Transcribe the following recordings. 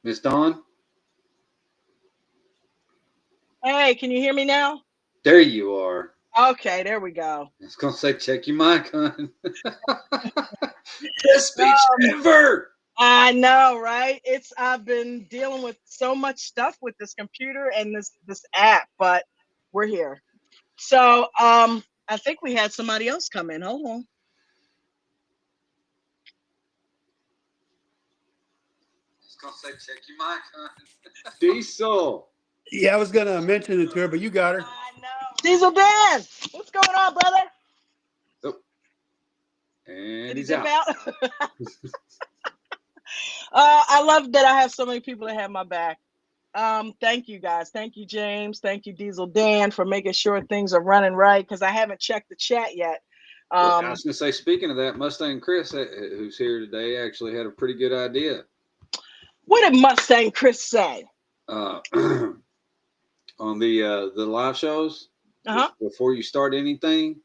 Miss Dawn? Hey, can you hear me now? There you are. Okay, there we go. I was going to say, check your mic, hon. Best speech ever. I know, right? I've been dealing with so much stuff with this computer and this app, but we're here. So, I think we had somebody else come in. Hold on. I was going to say, check your mic, hon. Diesel. Yeah, I was gonna mention it to her, but you got her. I know. Diesel Dan, what's going on, brother? Oh. And Did he he's dip out. out? I love that I have so many people that have my back. Thank you guys. Thank you, James. Thank you, Diesel Dan, for making sure things are running right because I haven't checked the chat yet. Well, I was going to say, speaking of that, Mustang Chris, who's here today, actually had a pretty good idea. What did Mustang Chris say? On the live shows, before you start anything,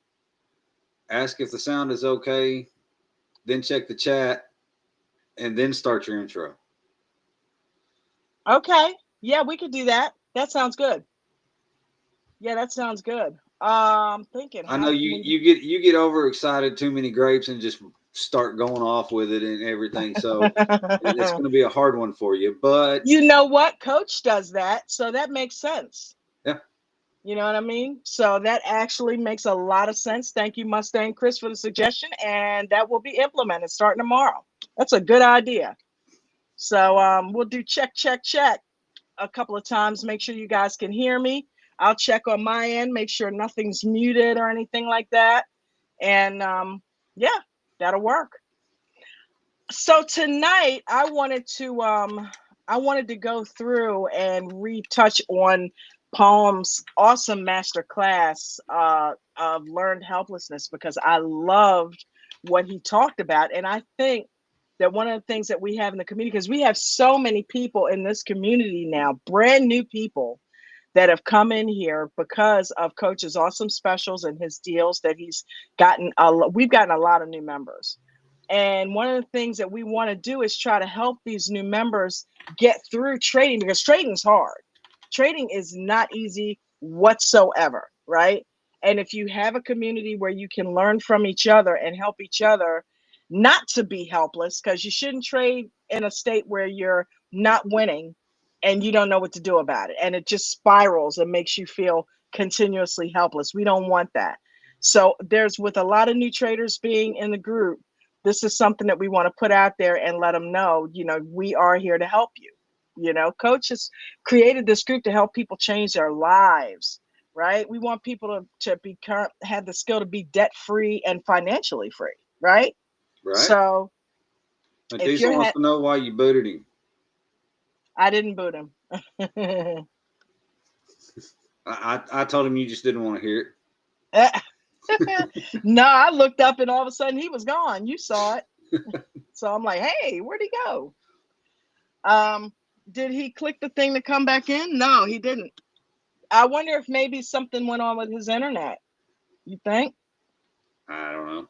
ask if the sound is okay, then check the chat, and then start your intro. Okay. Yeah, we could do that. That sounds good. Yeah, that sounds good. Thinking. I know you get overexcited, too many grapes, and just start going off with it and everything. So it's going to be a hard one for you. But you know what? Coach does that, so that makes sense. Yeah. You know what I mean? So that actually makes a lot of sense. Thank you, Mustang Chris, for the suggestion, and that will be implemented starting tomorrow. That's a good idea. So we'll do check a couple of times. Make sure you guys can hear me. I'll check on my end, make sure nothing's muted or anything like that. And yeah, that'll work. So tonight I wanted to go through and retouch on Palm's awesome master class of learned helplessness because I loved what he talked about. And I think that one of the things that we have in the community, because we have so many people in this community now, brand new people that have come in here because of Coach's awesome specials and his deals that he's gotten. We've gotten a lot of new members. And one of the things that we want to do is try to help these new members get through trading because trading is hard. Trading is not easy whatsoever, right? And if you have a community where you can learn from each other and help each other not to be helpless, because you shouldn't trade in a state where you're not winning and you don't know what to do about it. And it just spirals and makes you feel continuously helpless. We don't want that. So there's, with a lot of new traders being in the group, this is something that we want to put out there and let them know, we are here to help you. Coach has created this group to help people change their lives, right? We want people to have the skill to be debt free and financially free, right? Right. So Diesel wants to know why you booted him. I didn't boot him. I told him you just didn't want to hear it. No, I looked up and all of a sudden he was gone. You saw it. So I'm like, hey, where'd he go? Did he click the thing to come back in? No, he didn't. I wonder if maybe something went on with his internet. You think? I don't know.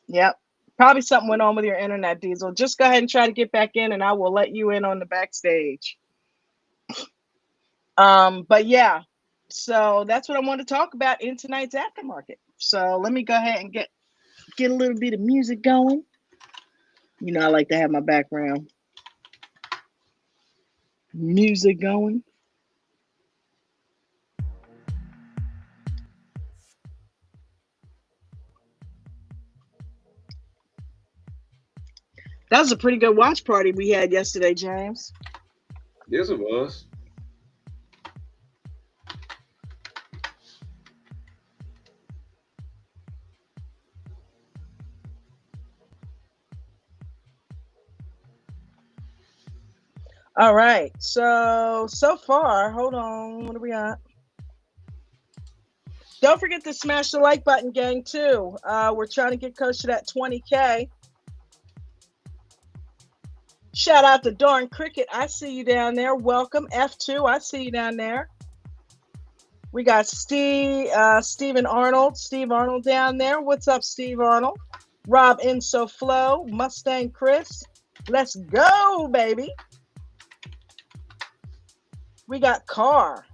Yep. Probably something went on with your internet, Diesel. Just go ahead and try to get back in and I will let you in on the backstage. But yeah, so that's what I want to talk about in tonight's aftermarket. So let me go ahead and get a little bit of music going. I like to have my background music going. That was a pretty good watch party we had yesterday, James. Yes, it was. All right. So far, hold on. What are we at? Don't forget to smash the like button, gang, too. We're trying to get Coach to that 20K. Shout out to Darn Cricket. I see you down there. Welcome. F2, I see you down there. We got Steve Arnold down there. What's up, Steve Arnold? Rob Insoflow, Mustang Chris. Let's go, baby. We got car.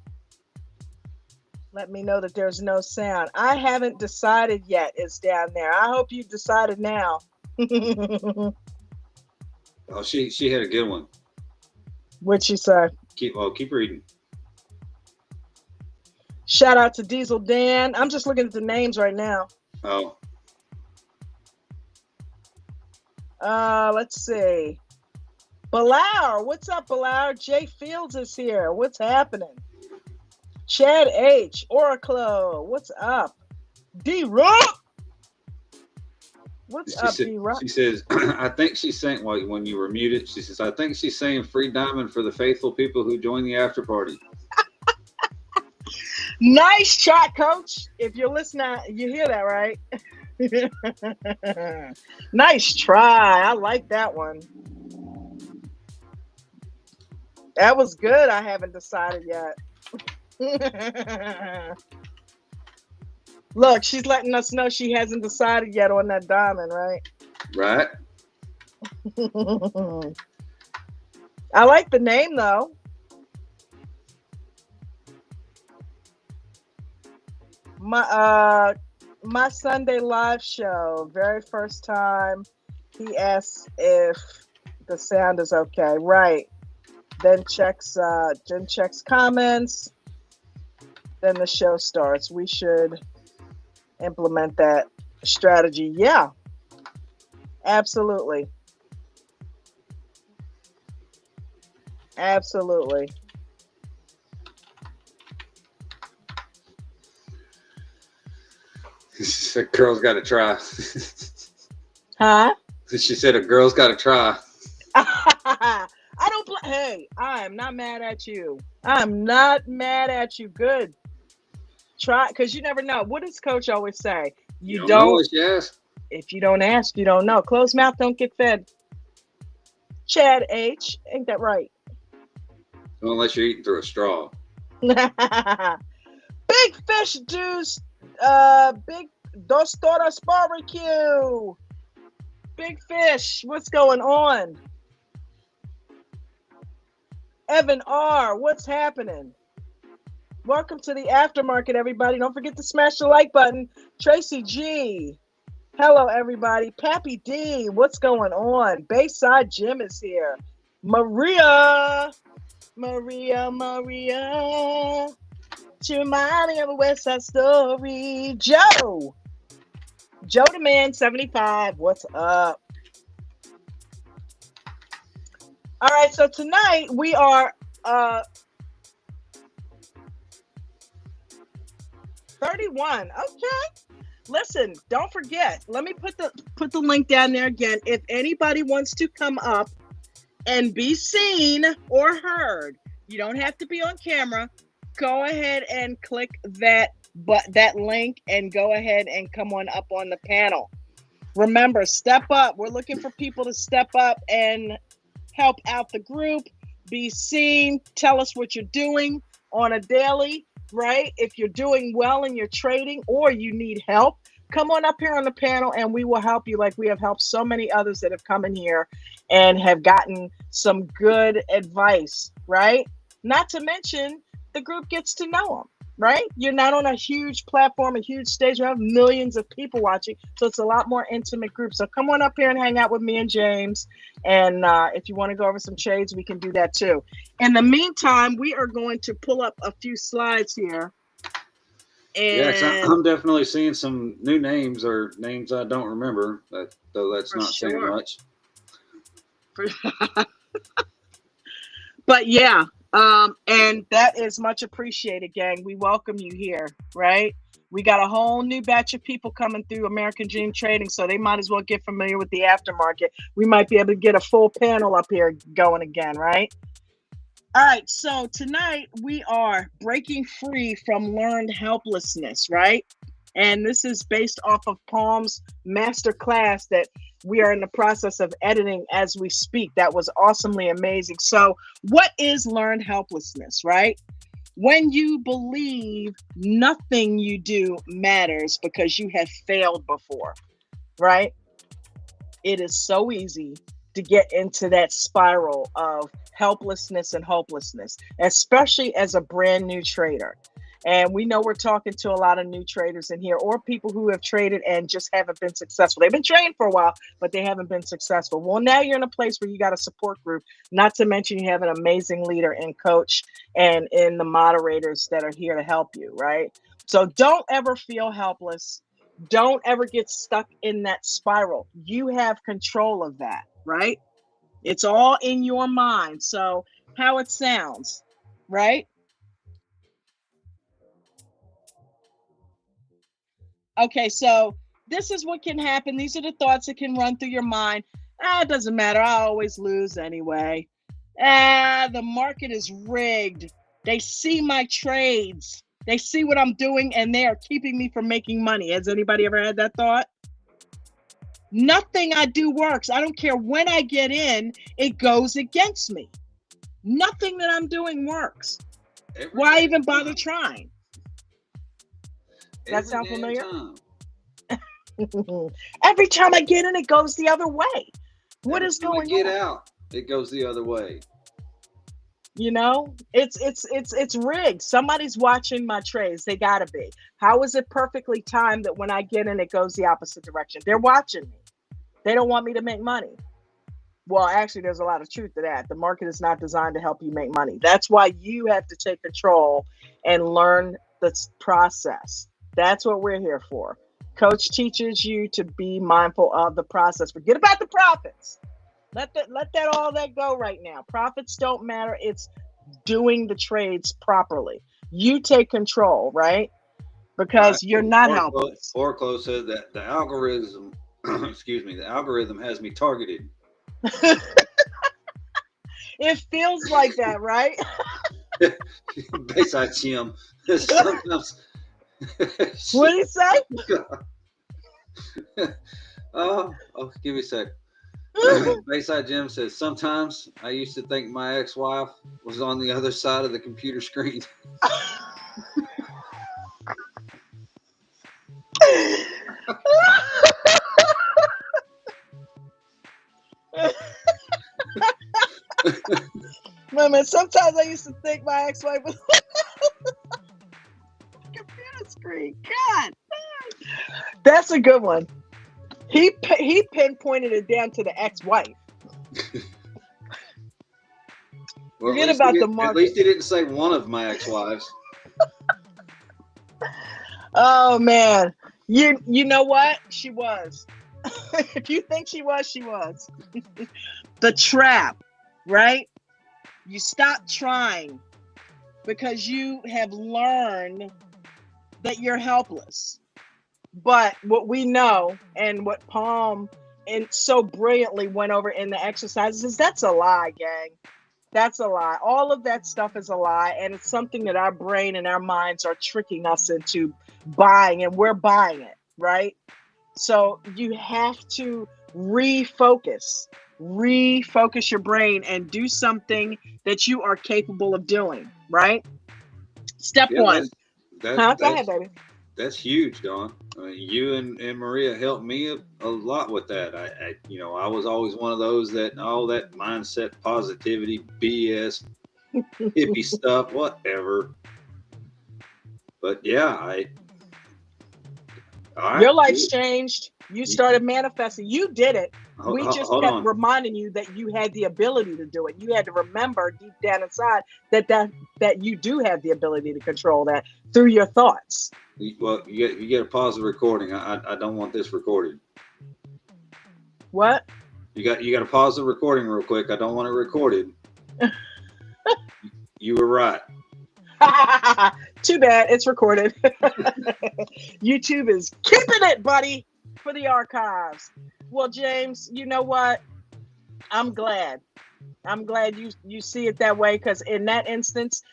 Let me know that there's no sound. I haven't decided yet. It's down there. I hope you decided now. Oh, she had a good one. What'd she say? Keep reading. Shout out to Diesel Dan. I'm just looking at the names right now. Oh. Let's see. Bilal, what's up, Bilal? Jay Fields is here. What's happening? Chad H. Oracle, what's up? D-Rock. What's up, D-Rock? She says, I think she's saying, well, when you were muted, she says, I think she's saying free diamond for the faithful people who join the after party. Nice shot, Coach. If you're listening, you hear that, right? Nice try. I like that one. That was good. I haven't decided yet. Look, she's letting us know she hasn't decided yet on that diamond, right? Right. I like the name, though. My Sunday live show, very first time, he asks if the sound is okay. Right. Then checks comments. Then the show starts. We should implement that strategy. Yeah. Absolutely. Absolutely. She said, girl's got to try. Huh? She said, a girl's got to try. I don't hey, I am not mad at you. I'm not mad at you. Good. Try, because you never know. What does Coach always say? You don't yes. If you don't ask, you don't know. Closed mouth don't get fed. Chad H. Ain't that right? Unless you're eating through a straw. Big Fish Juice. Big Dos Toras Barbecue. Big Fish, what's going on? Evan R., what's happening? Welcome to the Aftermarket, everybody. Don't forget to smash the like button. Tracy G. Hello, everybody. Pappy D, what's going on? Bayside Jim is here. Maria. To remind me of a West Side Story. Joe the Man 75, what's up? All right, so tonight we are 31. Okay. Listen, don't forget. Let me put the link down there again. If anybody wants to come up and be seen or heard, you don't have to be on camera. Go ahead and click that link and go ahead and come on up on the panel. Remember, step up. We're looking for people to step up and help out the group, be seen, tell us what you're doing on a daily, right? If you're doing well in your trading or you need help, come on up here on the panel and we will help you like we have helped so many others that have come in here and have gotten some good advice, right? Not to mention, the group gets to know them, right? You're not on a huge platform, a huge stage. We have millions of people watching, so it's a lot more intimate group. So come on up here and hang out with me and James. And if you want to go over some trades, we can do that too. In the meantime, we are going to pull up a few slides here. And yeah, I'm definitely seeing some new names or names I don't remember, though that's not saying much. But yeah. And that is much appreciated, gang. We welcome you here, right? We got a whole new batch of people coming through American Dream Trading, so they might as well get familiar with the aftermarket. We might be able to get a full panel up here going again, right? All right, so tonight we are breaking free from learned helplessness, right? And this is based off of Palm's masterclass that we are in the process of editing as we speak. That was awesomely amazing. So what is learned helplessness, right? When you believe nothing you do matters because you have failed before, right? It is so easy to get into that spiral of helplessness and hopelessness, especially as a brand new trader. And we know we're talking to a lot of new traders in here, or people who have traded and just haven't been successful. They've been trained for a while, but they haven't been successful. Well, now you're in a place where you got a support group, not to mention you have an amazing leader and coach and in the moderators that are here to help you, right? So don't ever feel helpless. Don't ever get stuck in that spiral. You have control of that, right? It's all in your mind. So how it sounds, right? Okay, so this is what can happen. These are the thoughts that can run through your mind. It doesn't matter. I always lose anyway. The market is rigged. They see my trades. They see what I'm doing, and they are keeping me from making money. Has anybody ever had that thought? Nothing I do works. I don't care when I get in, it goes against me. Nothing that I'm doing works. Why even bother trying? That sound familiar? Every time I get in, it goes the other way. What is going on? Get out, it goes the other way. You know, it's rigged. Somebody's watching my trades. They gotta be. How is it perfectly timed that when I get in, it goes the opposite direction? They're watching me. They don't want me to make money. Well, actually, there's a lot of truth to that. The market is not designed to help you make money. That's why you have to take control and learn the process. That's what we're here for. Coach teaches you to be mindful of the process. Forget about the profits. Let all that go right now. Profits don't matter. It's doing the trades properly. You take control, right? Because you're not helpless. Oracle said that the algorithm, excuse me, the algorithm has me targeted. It feels like that, right? Bayside Jim. Sometimes. What did he say? Oh, give me a sec. Bayside Jim says, sometimes I used to think my ex-wife was on the other side of the computer screen. Man, sometimes I used to think my ex-wife was on the computer screen. God, that's a good one. He pinpointed it down to the ex-wife. Well, forget about the market. At least he didn't say one of my ex-wives. Oh man, you know what? She was. If you think she was, she was. The trap, right? You stop trying because you have learned that you're helpless. But what we know and what Palm and so brilliantly went over in the exercises is that's a lie, gang. That's a lie. All of that stuff is a lie, and it's something that our brain and our minds are tricking us into buying, and we're buying it, right? So you have to refocus your brain and do something that you are capable of doing, right? Step one. Go ahead, baby. That's huge, Dawn. I mean, you and Maria helped me a lot with that. I was always one of those that all that mindset, positivity, BS, hippie stuff, whatever. But yeah, your life's changed. You started manifesting. You did it. We just kept reminding you that you had the ability to do it. You had to remember deep down inside that you do have the ability to control that through your thoughts. Well, you get to pause the recording. I don't want this recorded. What? You got to pause the recording real quick. I don't want it recorded. You were right. Too bad. It's recorded. YouTube is keeping it, buddy, for the archives. Well, James, you know what? I'm glad you see it that way, because in that instance,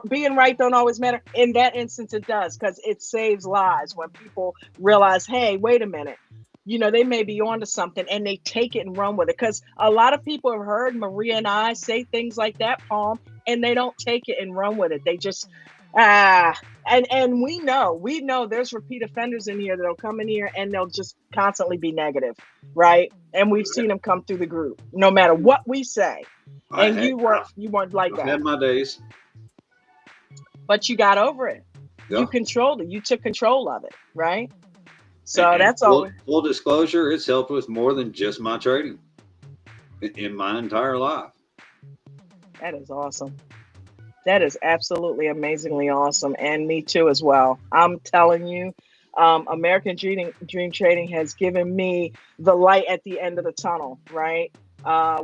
being right don't always matter. In that instance, it does, because it saves lives when people realize, hey, wait a minute. They may be onto something, and they take it and run with it. Because a lot of people have heard Maria and I say things like that, Palm, and they don't take it and run with it. They just And we know there's repeat offenders in here that'll come in here and they'll just constantly be negative, right? And we've seen them come through the group, no matter what we say. And you weren't like that. I've had my days, but you got over it. Yeah. You controlled it. You took control of it, right? So and that's all. Full disclosure, it's helped with more than just my trading in my entire life. That is awesome. That is absolutely amazingly awesome. And me too as well. I'm telling you, American Dream Trading has given me the light at the end of the tunnel, right?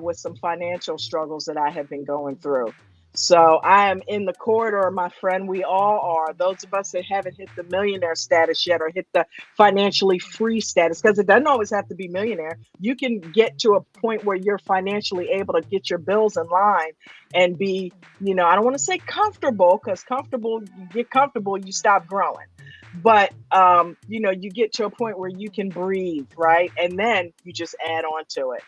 With some financial struggles that I have been going through. So I am in the corridor, my friend. We all are. Those of us that haven't hit the millionaire status yet or hit the financially free status, because it doesn't always have to be millionaire. You can get to a point where you're financially able to get your bills in line and be, I don't want to say comfortable, because you get comfortable, you stop growing. But, you get to a point where you can breathe, right? And then you just add on to it.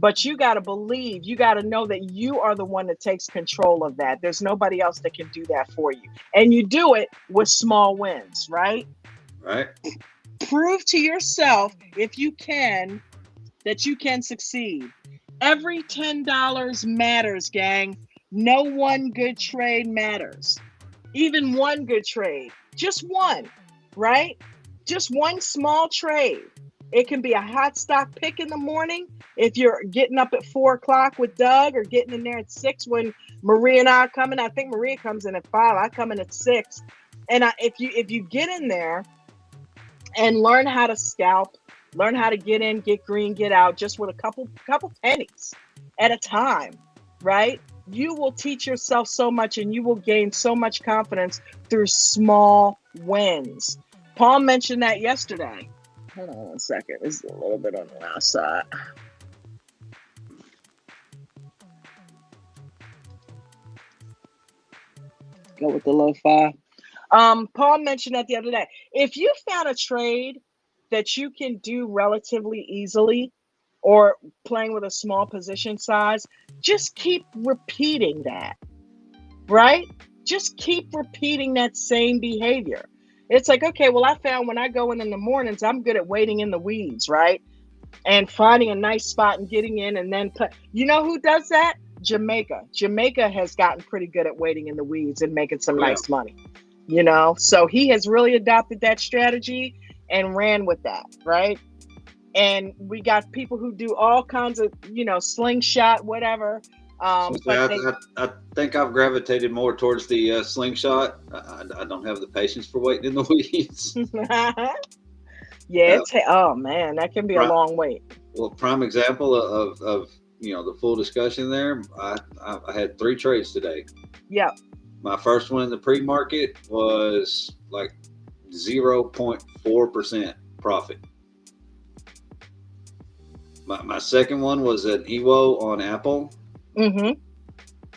But you got to believe, you got to know that you are the one that takes control of that. There's nobody else that can do that for you. And you do it with small wins, right? Right. Prove to yourself, if you can, that you can succeed. Every $10 matters, gang. No one good trade matters. Even one good trade. Just one, right? Just one small trade. It can be a hot stock pick in the morning. If you're getting up at 4:00 with Doug, or getting in there at 6 when Maria and I are coming. I think Maria comes in at 5. I come in at 6. And if you get in there and learn how to scalp, learn how to get in, get green, get out, just with a couple pennies at a time, right? You will teach yourself so much, and you will gain so much confidence through small wins. Paul mentioned that yesterday. Hold on one second. It's a little bit on the last side. Go with the lo-fi. Paul mentioned that the other day. If you found a trade that you can do relatively easily, or playing with a small position size, just keep repeating that, right? Just keep repeating that same behavior. It's like, okay, well, I found when I go in the mornings, I'm good at waiting in the weeds, right? And finding a nice spot and getting in, and then you know who does that? Jamaica. Jamaica has gotten pretty good at waiting in the weeds and making some nice money, So he has really adopted that strategy and ran with that, right? And we got people who do all kinds of, slingshot, whatever. I think I've gravitated more towards the slingshot. I don't have the patience for waiting in the weeds. Yeah, oh man, that can be a long wait. Well, prime example of the full discussion there. I had 3 trades today. Yep. My first one in the pre-market was like 0.4% profit. My second one was an EWO on Apple. Mm-hmm.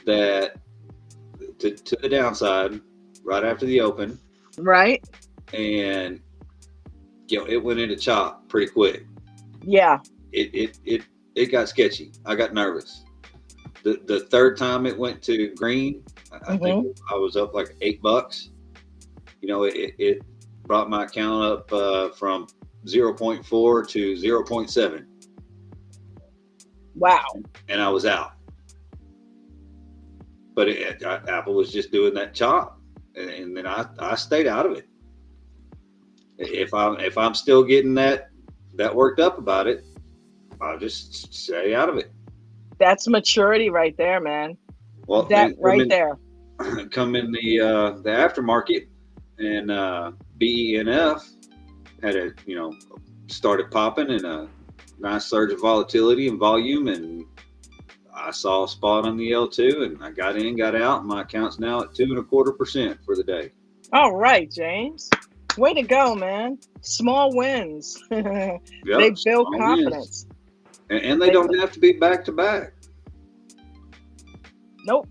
That to the downside right after the open. Right. And it went into chop pretty quick. Yeah. It got sketchy. I got nervous. The third time it went to green, I think I was up like $8. It brought my account up from 0.4 to 0.7. Wow. And I was out. But Apple was just doing that chop, and then I stayed out of it. If I'm still getting that worked up about it, I'll just stay out of it. That's maturity right there, man. Well, that right there. Come in the aftermarket, and BENF had started popping, and a nice surge of volatility and volume, and I saw a spot on the L2, and I got in, got out, and my account's now at 2.25% for the day. All right, James. Way to go, man. Small wins. Yep, they build confidence. And they don't have to be back to back. Nope.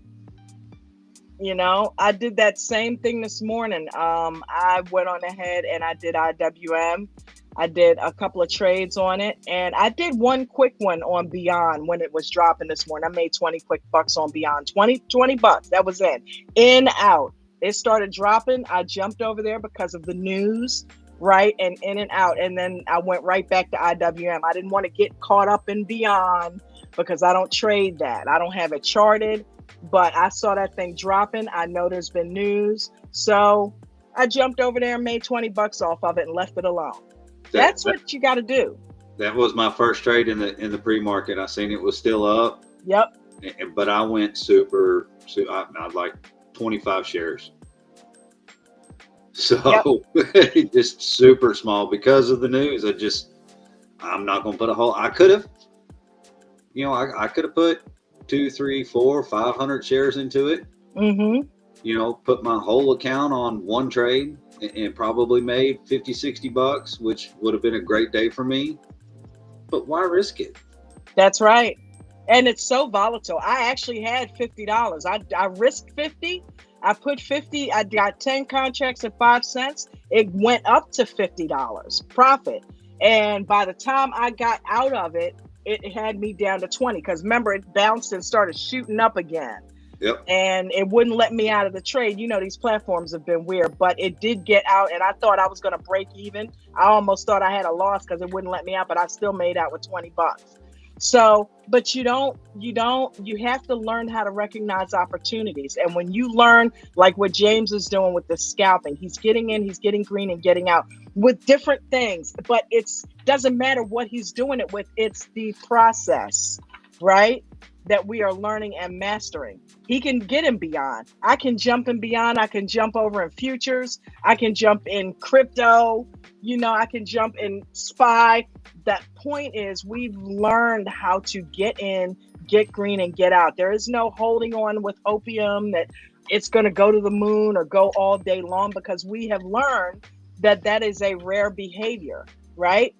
I did that same thing this morning. I went on ahead and I did IWM. I did a couple of trades on it, and I did one quick one on Beyond when it was dropping this morning. I made 20 quick bucks on Beyond. 20 bucks. That was it. In, out. It started dropping. I jumped over there because of the news, right? And in and out. And then I went right back to IWM. I didn't want to get caught up in Beyond because I don't trade that. I don't have it charted, but I saw that thing dropping. I know there's been news. So I jumped over there and made 20 bucks off of it and left it alone. That's what you got to do. That was my first trade in the pre-market. I seen it was still up. Yep. But I went super I'd like 25 shares. So just super small because of the news. I'm not going to put a whole, I could have, I could have put 2, 3, 4, 500 shares into it. Mm-hmm. Put my whole account on one trade and probably made 50, 60 bucks, which would have been a great day for me. But why risk it? That's right. And it's so volatile. I actually had $50. I risked 50. I put 50. I got 10 contracts at 5 cents. It went up to $50 profit. And by the time I got out of it, it had me down to 20. Because remember, it bounced and started shooting up again. Yep. And it wouldn't let me out of the trade. These platforms have been weird, but it did get out, and I thought I was going to break even. I almost thought I had a loss because it wouldn't let me out, but I still made out with 20 bucks. So, but you have to learn how to recognize opportunities. And when you learn, like what James is doing with the scalping, he's getting in, he's getting green and getting out with different things, but doesn't matter what he's doing it with. It's the process, right? That we are learning and mastering. He can get in Beyond. I can jump in Beyond. I can jump over in futures. I can jump in crypto. I can jump in SPY. That point is we've learned how to get in, get green, and get out. There is no holding on with opium that it's going to go to the moon or go all day long, because we have learned that is a rare behavior, right?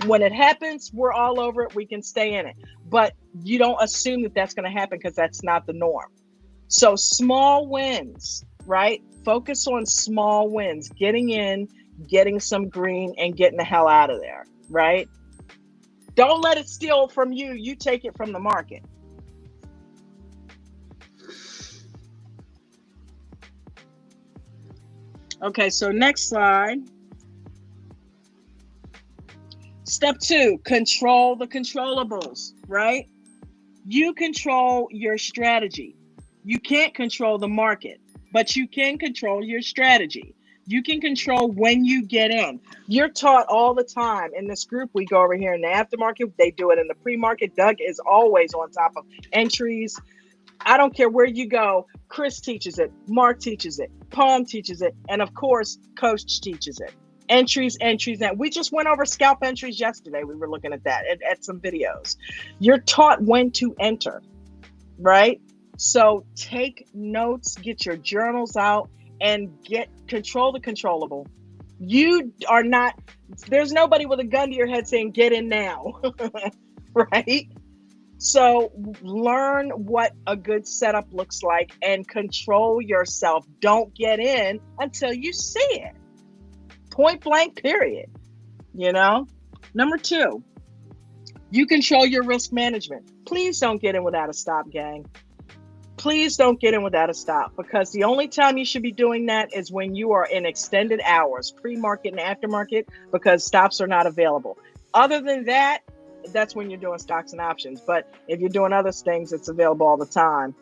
When it happens, we're all over it. We can stay in it. But you don't assume that that's going to happen, because that's not the norm. So small wins, right? Focus on small wins, getting in, getting some green, and getting the hell out of there, right? Don't let it steal from you. You take it from the market. Okay, so next slide. Step 2, control the controllables, right? You control your strategy. You can't control the market, but you can control your strategy. You can control when you get in. You're taught all the time in this group. We go over here in the aftermarket. They do it in the pre-market. Doug is always on top of entries. I don't care where you go. Chris teaches it. Mark teaches it. Palm teaches it. And of course, Coach teaches it. Entries. And we just went over scalp entries yesterday. We were looking at that at some videos. You're taught when to enter, right? So take notes, get your journals out, and control the controllable. You are not, there's nobody with a gun to your head saying, get in now, right? So learn what a good setup looks like and control yourself. Don't get in until you see it. Point blank, period. Number 2, you control your risk management. Please don't get in without a stop, gang. Please don't get in without a stop, because the only time you should be doing that is when you are in extended hours, pre-market and aftermarket, because stops are not available. Other than that, that's when you're doing stocks and options. But if you're doing other things, it's available all the time.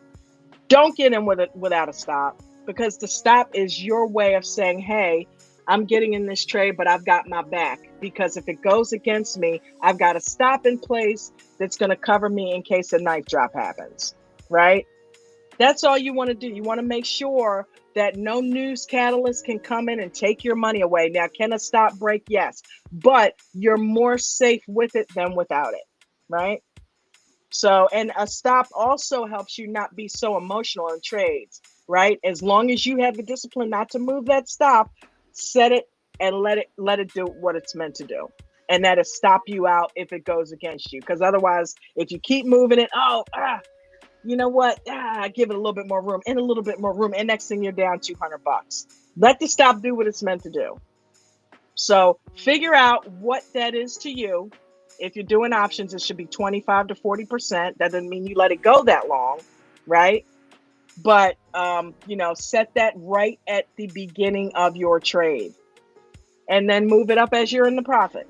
Don't get in without a stop, because the stop is your way of saying, hey, I'm getting in this trade, but I've got my back, because if it goes against me, I've got a stop in place that's going to cover me in case a knife drop happens, right? That's all you want to do. You want to make sure that no news catalyst can come in and take your money away. Now, can a stop break? Yes, but you're more safe with it than without it, right? So, and a stop also helps you not be so emotional in trades, right? As long as you have the discipline not to move that stop, set it and let it do what it's meant to do. And that is stop you out if it goes against you. Because otherwise, if you keep moving it, you know what? Give it a little bit more room and a little bit more room. And next thing you're down $200. Let the stop do what it's meant to do. So figure out what that is to you. If you're doing options, it should be 25 to 40%. That doesn't mean you let it go that long, right? But, set that right at the beginning of your trade and then move it up as you're in the profit.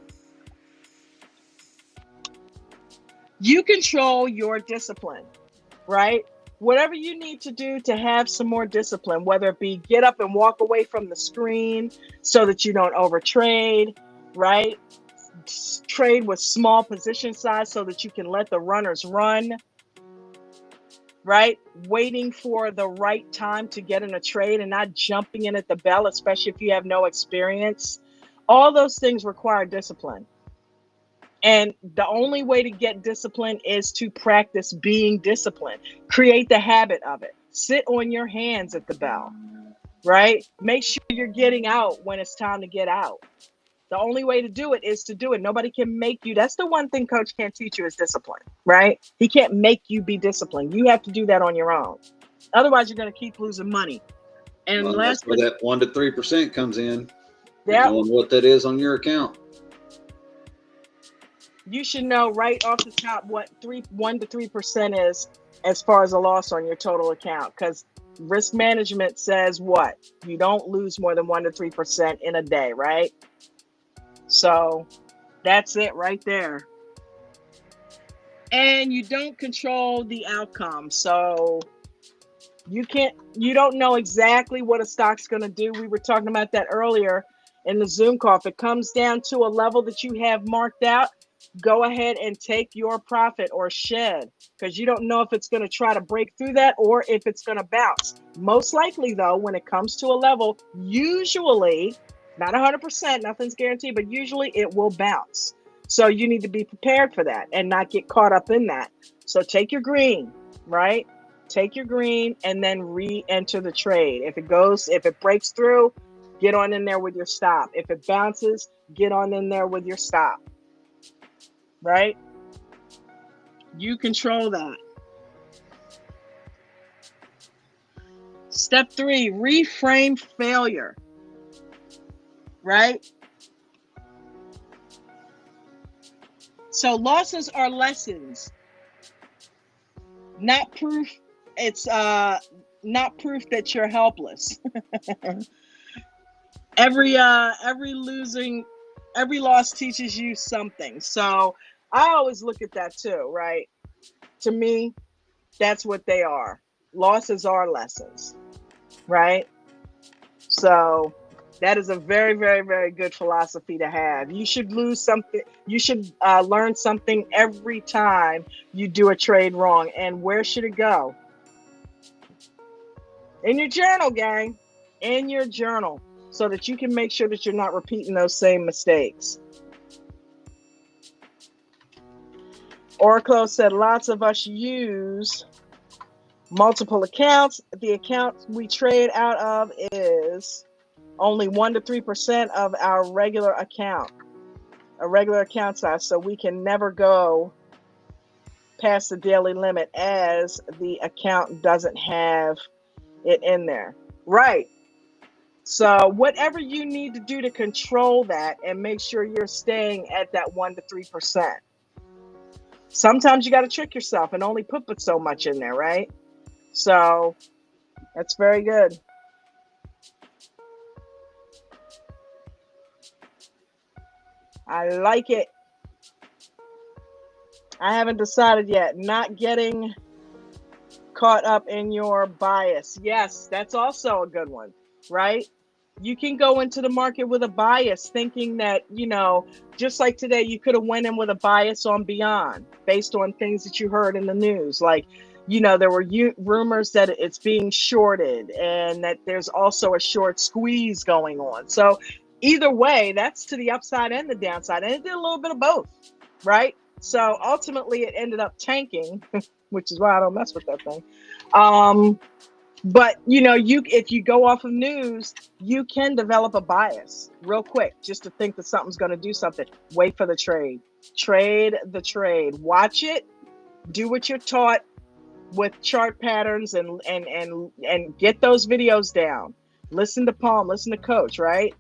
You control your discipline, right? Whatever you need to do to have some more discipline, whether it be get up and walk away from the screen so that you don't overtrade, right? Trade with small position size so that you can let the runners run, right? Waiting for the right time to get in a trade and not jumping in at the bell, especially if you have no experience. All those things require discipline. And the only way to get discipline is to practice being disciplined. Create the habit of it. Sit on your hands at the bell, right? Make sure you're getting out when it's time to get out. The only way to do it is to do it. Nobody can make you. That's the one thing coach can't teach you is discipline, right? He can't make you be disciplined. You have to do that on your own. Otherwise, you're going to keep losing money. And that's where that 1 to 3% comes in. Yeah. Knowing what that is on your account. You should know right off the top what 1 to 3% is as far as a loss on your total account, because risk management says what? You don't lose more than 1 to 3% in a day, right? So that's it right there. And you don't control the outcome. So you don't know exactly what a stock's going to do. We were talking about that earlier in the Zoom call. If it comes down to a level that you have marked out, go ahead and take your profit or shed, because you don't know if it's going to try to break through that or if it's going to bounce. Most likely, though, when it comes to a level, usually, not 100%, nothing's guaranteed, but usually it will bounce. So you need to be prepared for that and not get caught up in that. So take your green, right? Take your green and then re-enter the trade. If it breaks through, get on in there with your stop. If it bounces, get on in there with your stop. Right? You control that. Step 3, reframe failure. Right? So losses are lessons, not proof. It's not proof that you're helpless. Every loss teaches you something. So I always look at that too, right? To me, that's what they are. Losses are lessons, right? So that is a very, very, very good philosophy to have. You should lose something. You should learn something every time you do a trade wrong. And where should it go? In your journal, gang. In your journal, so that you can make sure that you're not repeating those same mistakes. Oracle said lots of us use multiple accounts. The account we trade out of is only 1 to 3% of our regular account, a regular account size. So we can never go past the daily limit as the account doesn't have it in there. Right. So whatever you need to do to control that and make sure you're staying at that 1 to 3%. Sometimes you got to trick yourself and only put but so much in there, right? So that's very good. I like it. I haven't decided yet. Not getting caught up in your bias. Yes, that's also a good one, right? You can go into the market with a bias thinking that, just like today, you could have went in with a bias on Beyond based on things that you heard in the news. Like, there were rumors that it's being shorted and that there's also a short squeeze going on. So either way, that's to the upside and the downside. And it did a little bit of both, right? So ultimately it ended up tanking, which is why I don't mess with that thing. But if you go off of news, you can develop a bias real quick just to think that something's going to do something. Wait for the trade. Trade the trade. Watch it. Do what you're taught with chart patterns and get those videos down. Listen to Palm. Listen to Coach. Right.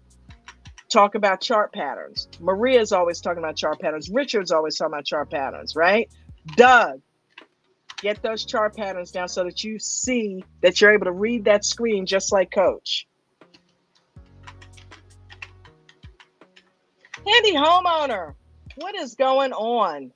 Talk about chart patterns. Maria's always talking about chart patterns. Richard's always talking about chart patterns. Right. Doug. Get those chart patterns down so that you see that you're able to read that screen just like Coach. Handy homeowner, what is going on?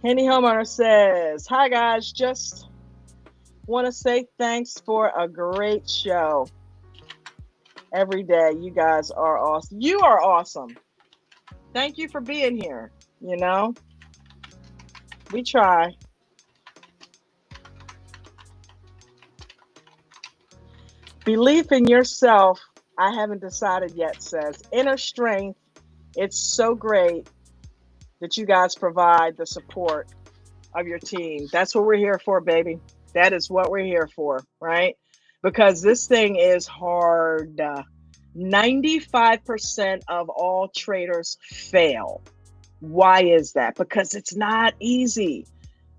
Handy homeowner says, hi guys, just want to say thanks for a great show every day. You guys are awesome. You are awesome. Thank you for being here. You know, we try. Belief in yourself, I haven't decided yet, says inner strength. It's so great that you guys provide the support of your team. That's what we're here for, baby. That is what we're here for, right? Because this thing is hard. 95% of all traders fail. Why is that? Because it's not easy.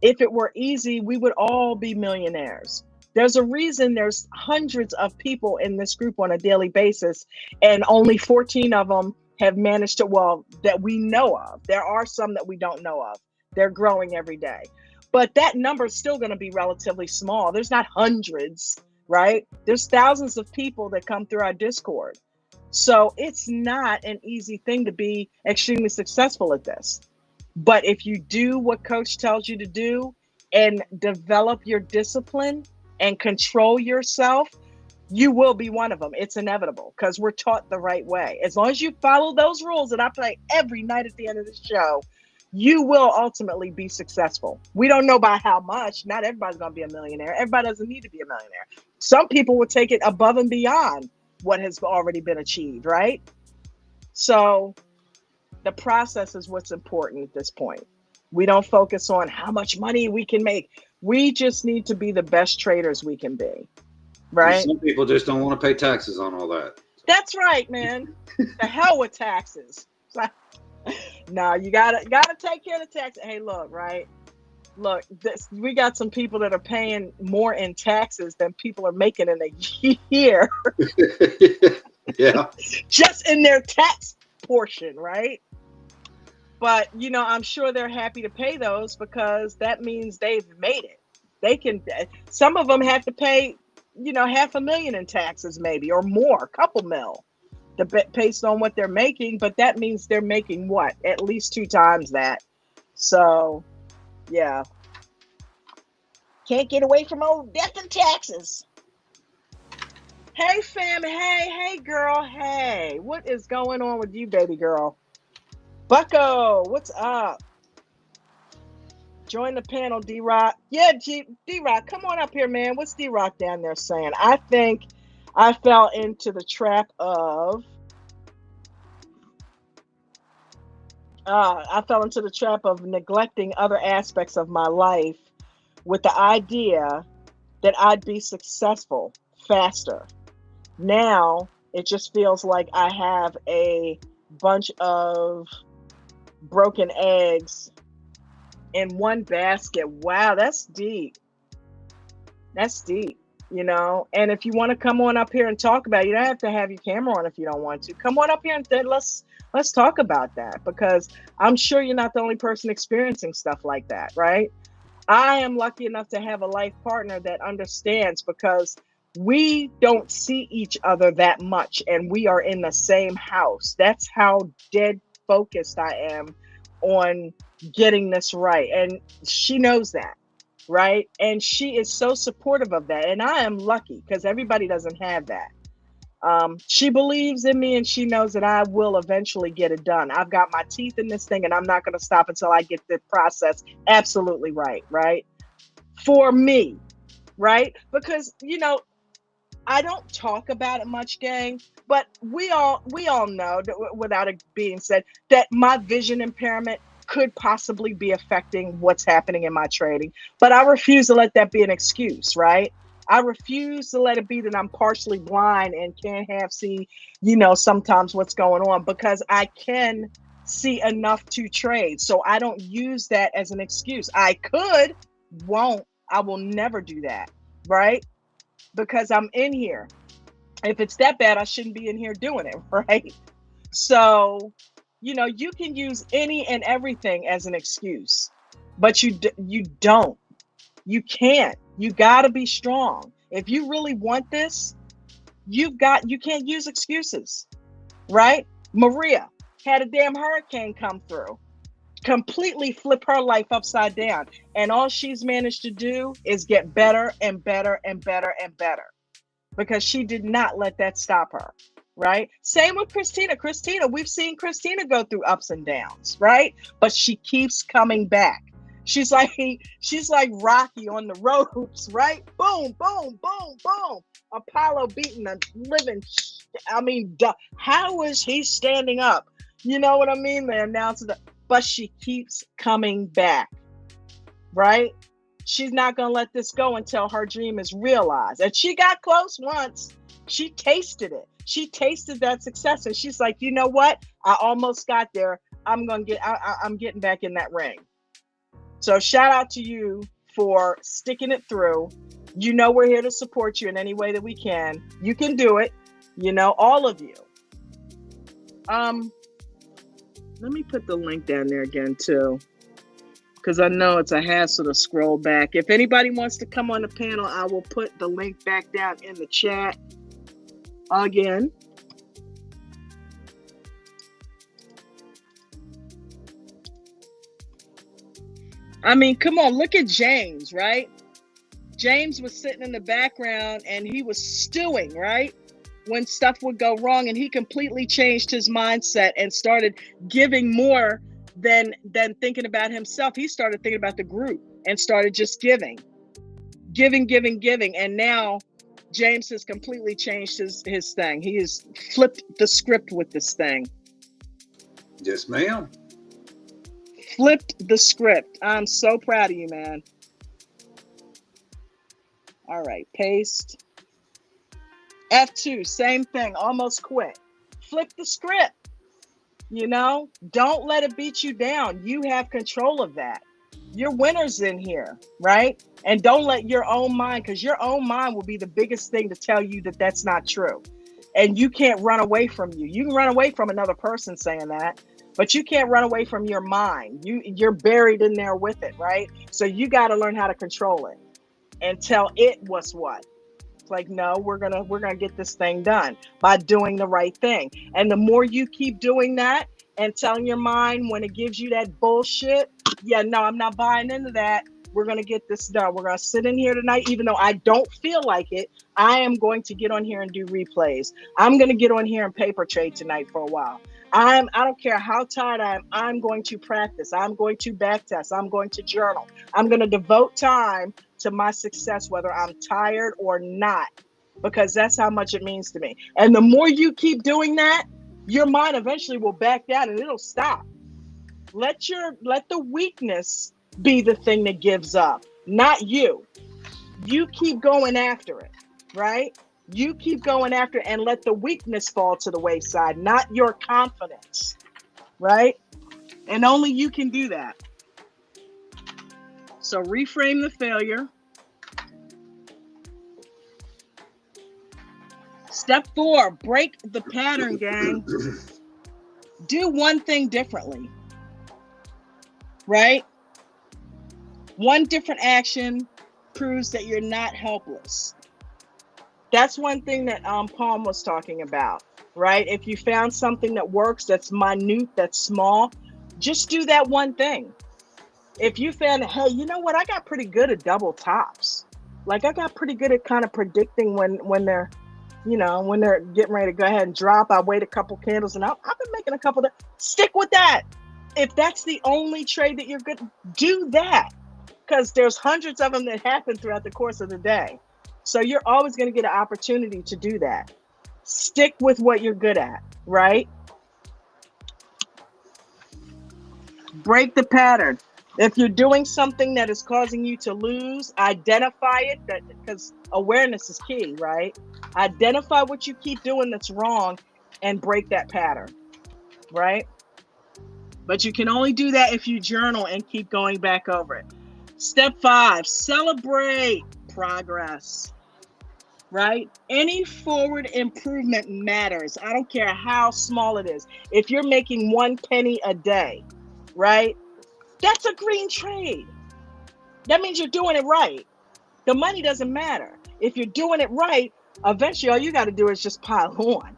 If it were easy, we would all be millionaires. There's a reason there's hundreds of people in this group on a daily basis, and only 14 of them have managed to, well, that we know of. There are some that we don't know of. They're growing every day. But that number is still going to be relatively small. There's not hundreds, right? There's thousands of people that come through our Discord. So it's not an easy thing to be extremely successful at this. But if you do what Coach tells you to do and develop your discipline and control yourself, you will be one of them. It's inevitable because we're taught the right way. As long as you follow those rules that I play every night at the end of the show, you will ultimately be successful. We don't know by how much. Not everybody's going to be a millionaire. Everybody doesn't need to be a millionaire. Some people will take it above and beyond what has already been achieved, right? So the process is what's important at this point. We don't focus on how much money we can make. We just need to be the best traders we can be, right? And some people just don't want to pay taxes on all that. That's right, man. The hell with taxes. No, you gotta take care of the taxes. Hey, look, right? Look, we got some people that are paying more in taxes than people are making in a year. Yeah. Just in their tax portion, right? But, you know, I'm sure they're happy to pay those because that means they've made it. They can, some of them have to pay, you know, $500,000 in taxes maybe, or more, a couple mil, based on what they're making. But that means they're making what? At least 2 times that. So, yeah. Can't get away from old death and taxes. Hey, fam. Hey, girl. Hey, what is going on with you, baby girl? Bucko, what's up? Join the panel, D-Rock. Yeah, D-Rock, come on up here, man. What's D-Rock down there saying? I think I fell into the trap of neglecting other aspects of my life with the idea that I'd be successful faster. Now it just feels like I have a bunch of broken eggs in one basket. Wow, that's deep. That's deep, you know. And if you want to come on up here and talk about it, you don't have to have your camera on if you don't want to. Come on up here and let's talk about that, because I'm sure you're not the only person experiencing stuff like that, right? I am lucky enough to have a life partner that understands, because we don't see each other that much and we are in the same house. That's how dead focused I am on getting this right. And she knows that, right? And she is so supportive of that. And I am lucky because everybody doesn't have that. She believes in me and she knows that I will eventually get it done. I've got my teeth in this thing and I'm not going to stop until I get the process absolutely right, right? For me, right? Because, you know, I don't talk about it much, gang, but we all know that, without it being said, that my vision impairment could possibly be affecting what's happening in my trading. But I refuse to let that be an excuse, right? I refuse to let it be that I'm partially blind and can't see, you know, sometimes what's going on, because I can see enough to trade. So I don't use that as an excuse. I will never do that, right? because I'm in here. If it's that bad, I shouldn't be in here doing it, right? So, you can use any and everything as an excuse, but you don't. You can't. You got to be strong. If you really want this, you can't use excuses, right? Maria had a damn hurricane come through, completely flip her life upside down. And all she's managed to do is get better and better and better and better, because she did not let that stop her, right? Same with Christina. We've seen Christina go through ups and downs, right? But she keeps coming back. She's like Rocky on the ropes, right? Boom, boom, boom, boom. Apollo beating the living. How is he standing up? You know what I mean? They announced that, but she keeps coming back, right? She's not going to let this go until her dream is realized. And she got close once. She tasted it. She tasted that success. And she's like, you know what? I almost got there. I'm getting back in that ring. So shout out to you for sticking it through. We're here to support you in any way that we can. You can do it. All of you. Let me put the link down there again too, because I know it's a hassle to scroll back. If anybody wants to come on the panel, I will put the link back down in the chat again. Come on, look at James, right? James was sitting in the background and he was stewing, right? When stuff would go wrong, and he completely changed his mindset and started giving more than thinking about himself. He started thinking about the group and started just giving. And now James has completely changed his thing. He has flipped the script with this thing. Yes, ma'am. Flipped the script. I'm so proud of you, man. All right, paste. F2, same thing, almost quit. Flip the script. Don't let it beat you down. You have control of that. You're winners in here, right? And don't let your own mind, because your own mind will be the biggest thing to tell you that that's not true. And you can't run away from you. You can run away from another person saying that, but you can't run away from your mind. You're buried in there with it, right? So you got to learn how to control it and tell it what's what. It's like, no, we're gonna get this thing done by doing the right thing. And the more you keep doing that and telling your mind when it gives you that bullshit, yeah, no, I'm not buying into that. We're going to get this done. We're going to sit in here tonight, even though I don't feel like it. I am going to get on here and do replays. I'm going to get on here and paper trade tonight for a while. I don't care how tired I am. I'm going to practice. I'm going to backtest. I'm going to journal. I'm going to devote time to my success, whether I'm tired or not, because that's how much it means to me. And the more you keep doing that, your mind eventually will back down and it'll stop. Let the weakness be the thing that gives up, not you. You keep going after it, right? You keep going after it and let the weakness fall to the wayside, not your confidence, right? And only you can do that. So reframe the failure. Step 4, break the pattern, gang. Do one thing differently, right? One different action proves that you're not helpless. That's one thing that Palm was talking about, right? If you found something that works, that's minute, that's small, just do that one thing. If you found, hey, you know what? I got pretty good at double tops. Like I got pretty good at kind of predicting when they're, when they're getting ready to go ahead and drop. I wait a couple candles and I've been making a couple. Stick with that. If that's the only trade that you're good, do that. Because there's hundreds of them that happen throughout the course of the day. So you're always going to get an opportunity to do that. Stick with what you're good at, right? Break the pattern. If you're doing something that is causing you to lose, identify it, because awareness is key, right? Identify what you keep doing that's wrong and break that pattern, right? But you can only do that if you journal and keep going back over it. Step 5, celebrate progress. right? Any forward improvement matters. I don't care how small it is. If you're making 1 penny a day, right? That's a green trade. That means you're doing it right. The money doesn't matter. If you're doing it right, eventually all you got to do is just pile on,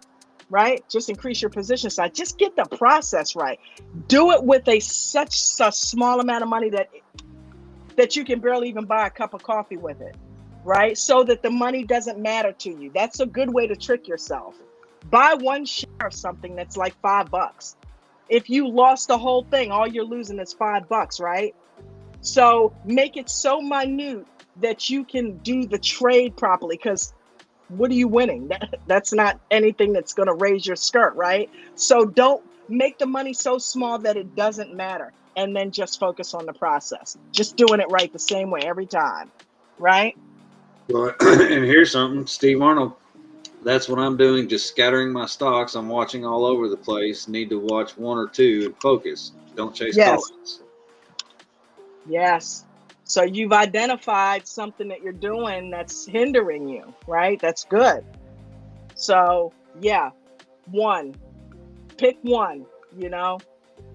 right? Just increase your position size. Just get the process right. Do it with such a small amount of money that you can barely even buy a cup of coffee with it, right? So that the money doesn't matter to you. That's a good way to trick yourself. Buy 1 share of something that's like $5. If you lost the whole thing, all you're losing is $5, right? So make it so minute that you can do the trade properly, because what are you winning? That's not anything that's going to raise your skirt, right? So don't make the money so small that it doesn't matter, and then just focus on the process. Just doing it right the same way every time, right? Well, and here's something, Steve Arnold. That's what I'm doing, just scattering my stocks. I'm watching all over the place. Need to watch 1 or 2 and focus. Don't chase colors. Yes. So you've identified something that you're doing that's hindering you, right? That's good. So yeah, pick one,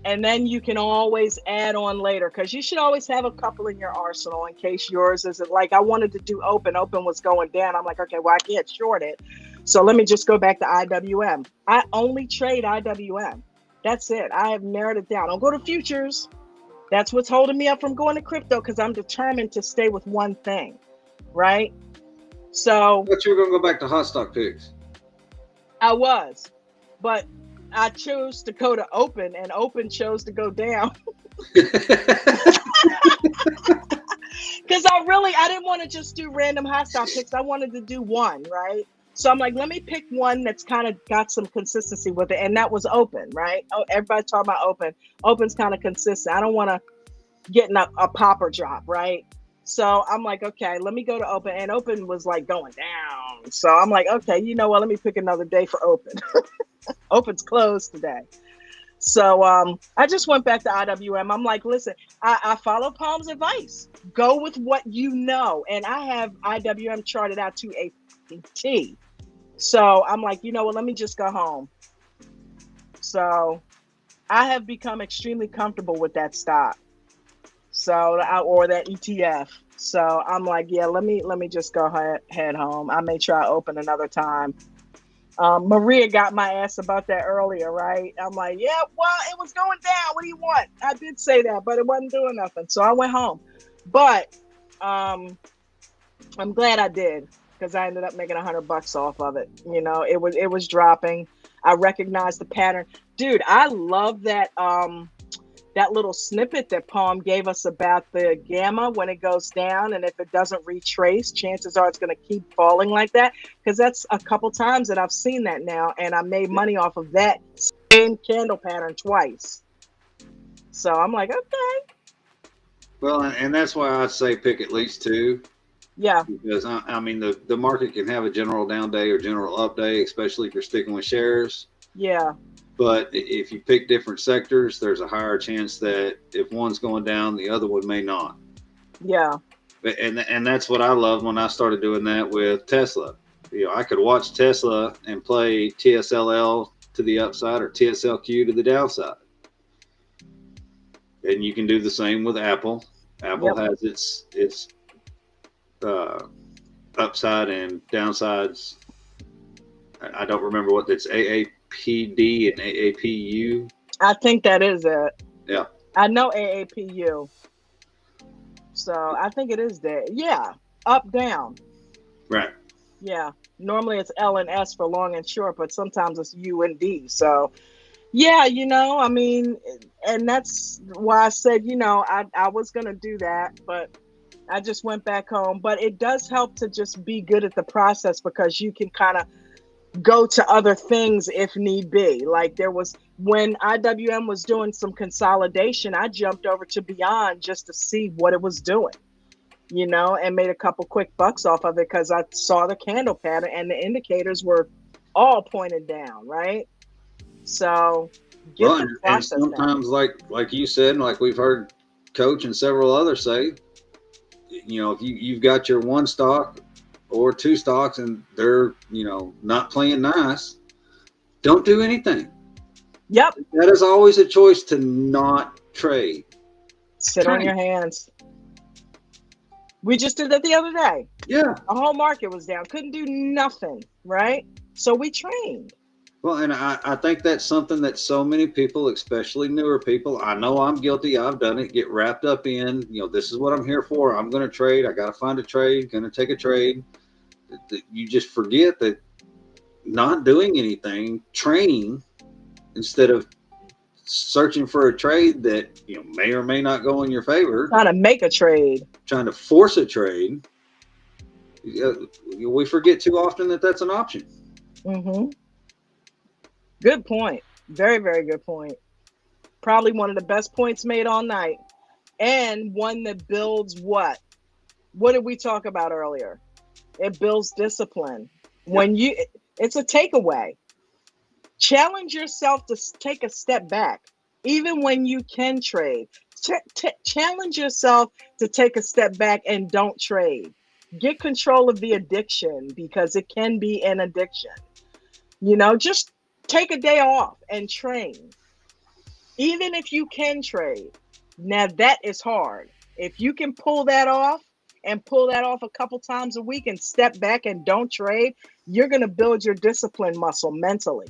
and then you can always add on later, because you should always have a couple in your arsenal in case yours isn't. Like, I wanted to do open was going down. I'm like, okay, well, I can't short it. So let me just go back to IWM. I only trade IWM. That's it. I have narrowed it down. Don't go to futures. That's what's holding me up from going to crypto, because I'm determined to stay with one thing, right? So. But you were going to go back to hot stock picks. I was, but I chose to go to open, and open chose to go down. Because I didn't want to just do random hot stock picks. I wanted to do one, right? So I'm like, let me pick one that's kind of got some consistency with it. And that was open, right? Oh, everybody talking about open. Open's kind of consistent. I don't want to get in a pop or drop, right? So I'm like, okay, let me go to open. And open was like going down. So I'm like, okay, you know what? Let me pick another day for open. Open's closed today. So I just went back to IWM. I'm like, listen, I follow Palm's advice. Go with what you know. And I have IWM charted out to a T. So I'm like, you know what? Let me just go home. So I have become extremely comfortable with that stock. So, or that ETF. So I'm like, yeah, let me just go head home. I may try open another time. Maria got my ass about that earlier, right? I'm like, yeah, well, it was going down. What do you want? I did say that, but it wasn't doing nothing. So I went home. But I'm glad I did, because I ended up making $100 off of it. It was dropping. I recognized the pattern. Dude, I love that that little snippet that Palm gave us about the gamma when it goes down, and if it doesn't retrace, chances are it's going to keep falling like that, because that's a couple times that I've seen that now, and I made money off of that same candle pattern twice. So I'm like, okay. Well, and that's why I'd say pick at least 2. Yeah. Because, I mean, the market can have a general down day or general up day, especially if you're sticking with shares. Yeah. But if you pick different sectors, there's a higher chance that if one's going down, the other one may not. Yeah. And that's what I love when I started doing that with Tesla. I could watch Tesla and play TSLL to the upside or TSLQ to the downside. And you can do the same with Apple. Apple has its upside and downsides. I don't remember what that's AAPD and AAPU. I think that is it. Yeah. I know AAPU. So I think it is that. Yeah. Up, down. Right. Yeah. Normally it's L and S for long and short, but sometimes it's U and D. So yeah, I mean, and that's why I said, I was going to do that, but I just went back home. But it does help to just be good at the process, because you can kind of go to other things if need be. Like there was, when IWM was doing some consolidation, I jumped over to Beyond just to see what it was doing, and made a couple quick bucks off of it, because I saw the candle pattern and the indicators were all pointed down, right? So and sometimes like you said, and like we've heard Coach and several others say, if you've got your one stock or two stocks and they're, not playing nice, don't do anything. Yep. That is always a choice to not trade. Sit on your hands. We just did that the other day. Yeah. The whole market was down. Couldn't do nothing, right? So we trained. Well, and I think that's something that so many people, especially newer people, I know I'm guilty, I've done it, get wrapped up in, this is what I'm here for. I'm going to trade. I got to find a trade, going to take a trade. You just forget that not doing anything, training, instead of searching for a trade that may or may not go in your favor. Trying to make a trade. Trying to force a trade. We forget too often that that's an option. Mm-hmm. Good point. Very, very good point. Probably one of the best points made all night. And one that builds what? What did we talk about earlier? It builds discipline. It's a takeaway. Challenge yourself to take a step back, even when you can trade. Challenge yourself to take a step back and don't trade. Get control of the addiction, because it can be an addiction. Just take a day off and train. Even if you can trade. Now that is hard. If you can pull that off and pull that off a couple times a week and step back and don't trade, you're going to build your discipline muscle mentally.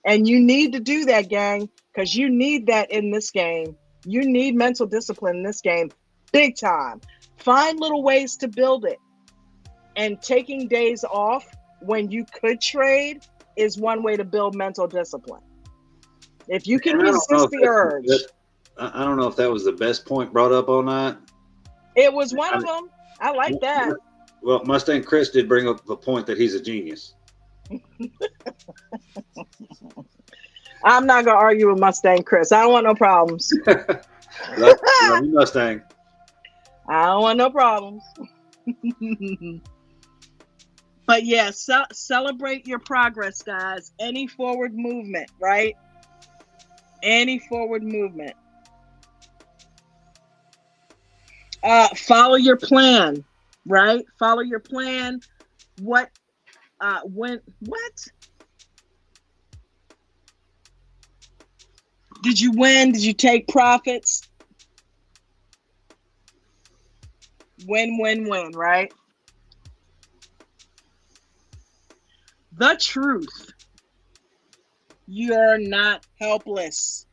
And you need to do that, gang, because you need that in this game. You need mental discipline in this game, big time. Find little ways to build it. And taking days off when you could trade is one way to build mental discipline. If you can resist the urge. I don't know if that was the best point brought up all night. It was one of them. I like that. Well, Mustang Chris did bring up the point that he's a genius. I'm not going to argue with Mustang Chris. I don't want no problems. Love you, Mustang. I don't want no problems. But yeah, celebrate your progress, guys. Any forward movement, right? Any forward movement. Follow your plan, right? Follow your plan. What? Did you win? Did you take profits? Win, right? The truth. You're not helpless.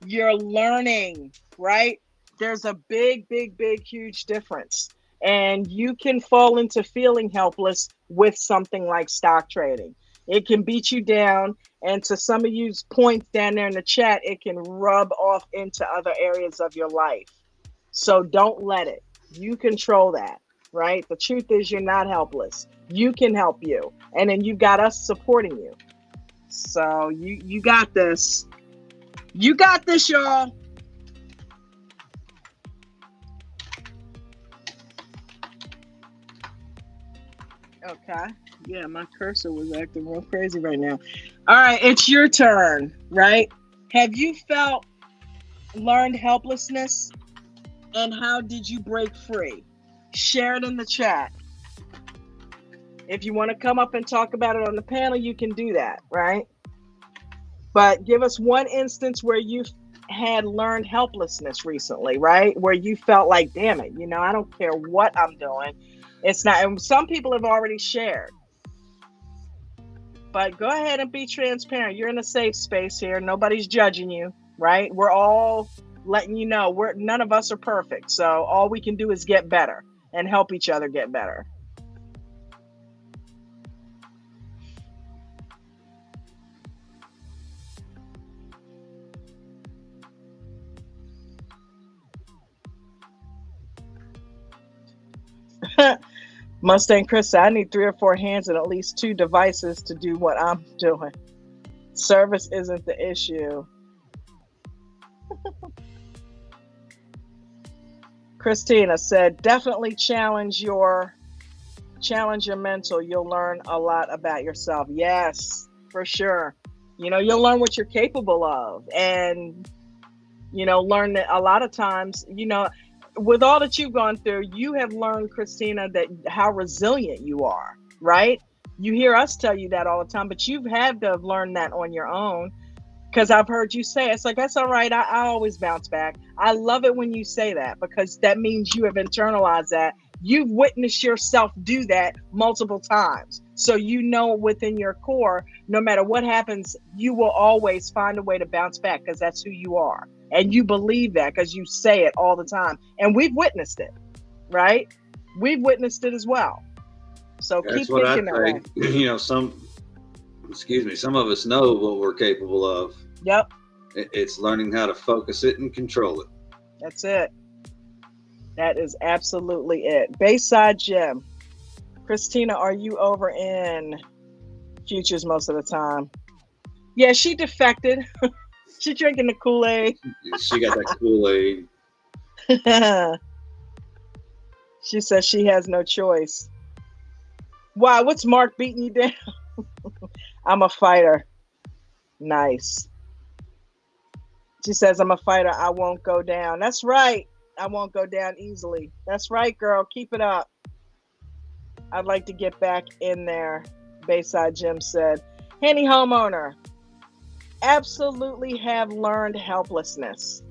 You're learning, right? There's a big, huge difference. And you can fall into feeling helpless with something like stock trading. It can beat you down. And to some of you's points down there in the chat, it can rub off into other areas of your life. So don't let it. You control that, right? The truth is you're not helpless. You can help you. And then you've got us supporting you. So you got this. You got this, y'all. Okay. Yeah, my cursor was acting real crazy right now. All right, it's your turn, right? Have you learned helplessness? And how did you break free? Share it in the chat. If you want to come up and talk about it on the panel, you can do that, right? But give us one instance where you had learned helplessness recently, right? Where you felt like, damn it, I don't care what I'm doing. It's not, and some people have already shared. But go ahead and be transparent. You're in a safe space here. Nobody's judging you, right? We're all letting you know none of us are perfect. So all we can do is get better and help each other get better. Mustang Chris said, I need 3 or 4 hands and at least 2 devices to do what I'm doing. Service isn't the issue. Christina said, definitely challenge your mental. You'll learn a lot about yourself. Yes, for sure. You'll learn what you're capable of, and learn that a lot of times, with all that you've gone through, you have learned, Christina, that how resilient you are, right? You hear us tell you that all the time, but you've had to have learned that on your own. Because I've heard you say, it's like, that's all right. I always bounce back. I love it when you say that, because that means you have internalized that. You've witnessed yourself do that multiple times. So you know within your core, no matter what happens, you will always find a way to bounce back, because that's who you are. And you believe that because you say it all the time. And we've witnessed it, right? We've witnessed it as well. So That's keep what I thinking that way. say. Some of us know what we're capable of. Yep. It's learning how to focus it and control it. That's it. That is absolutely it. Bayside Jim. Christina, are you over in Futures most of the time? Yeah, she defected. She drinking the Kool-Aid. She got that Kool-Aid. She says she has no choice. Wow, what's Mark beating you down? I'm a fighter. Nice. She says, I'm a fighter. I won't go down. That's right. I won't go down easily. That's right, girl. Keep it up. I'd like to get back in there, Bayside Jim said. Henny homeowner, absolutely have learned helplessness.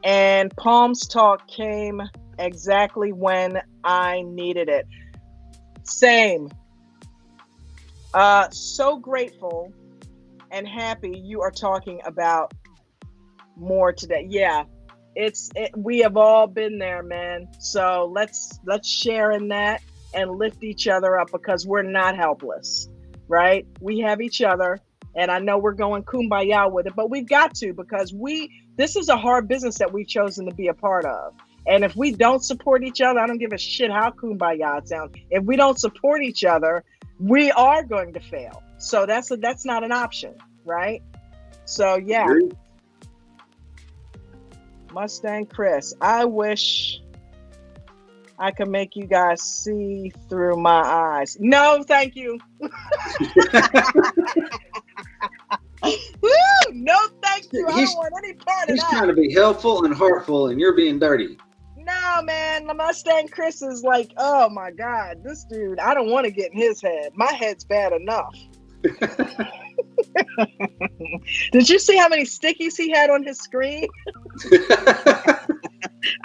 And Palms Talk came exactly when I needed it. Same. So grateful and happy you are talking about more today. Yeah, we have all been there, man. So let's share in that and lift each other up, because we're not helpless, right? We have each other, and I know we're going kumbaya with it, but we've got to, because this is a hard business that we've chosen to be a part of. And if we don't support each other, I don't give a shit how kumbaya it sounds. If we don't support each other, we are going to fail. So that's not an option, right? So yeah. Mustang Chris, I wish I could make you guys see through my eyes. No, thank you. Woo, no, thank you. I don't want any part of that. He's trying to be helpful and heartful, and you're being dirty. No, man, the Mustang Chris is like, oh my God, this dude, I don't want to get in his head. My head's bad enough. Did you see how many stickies he had on his screen?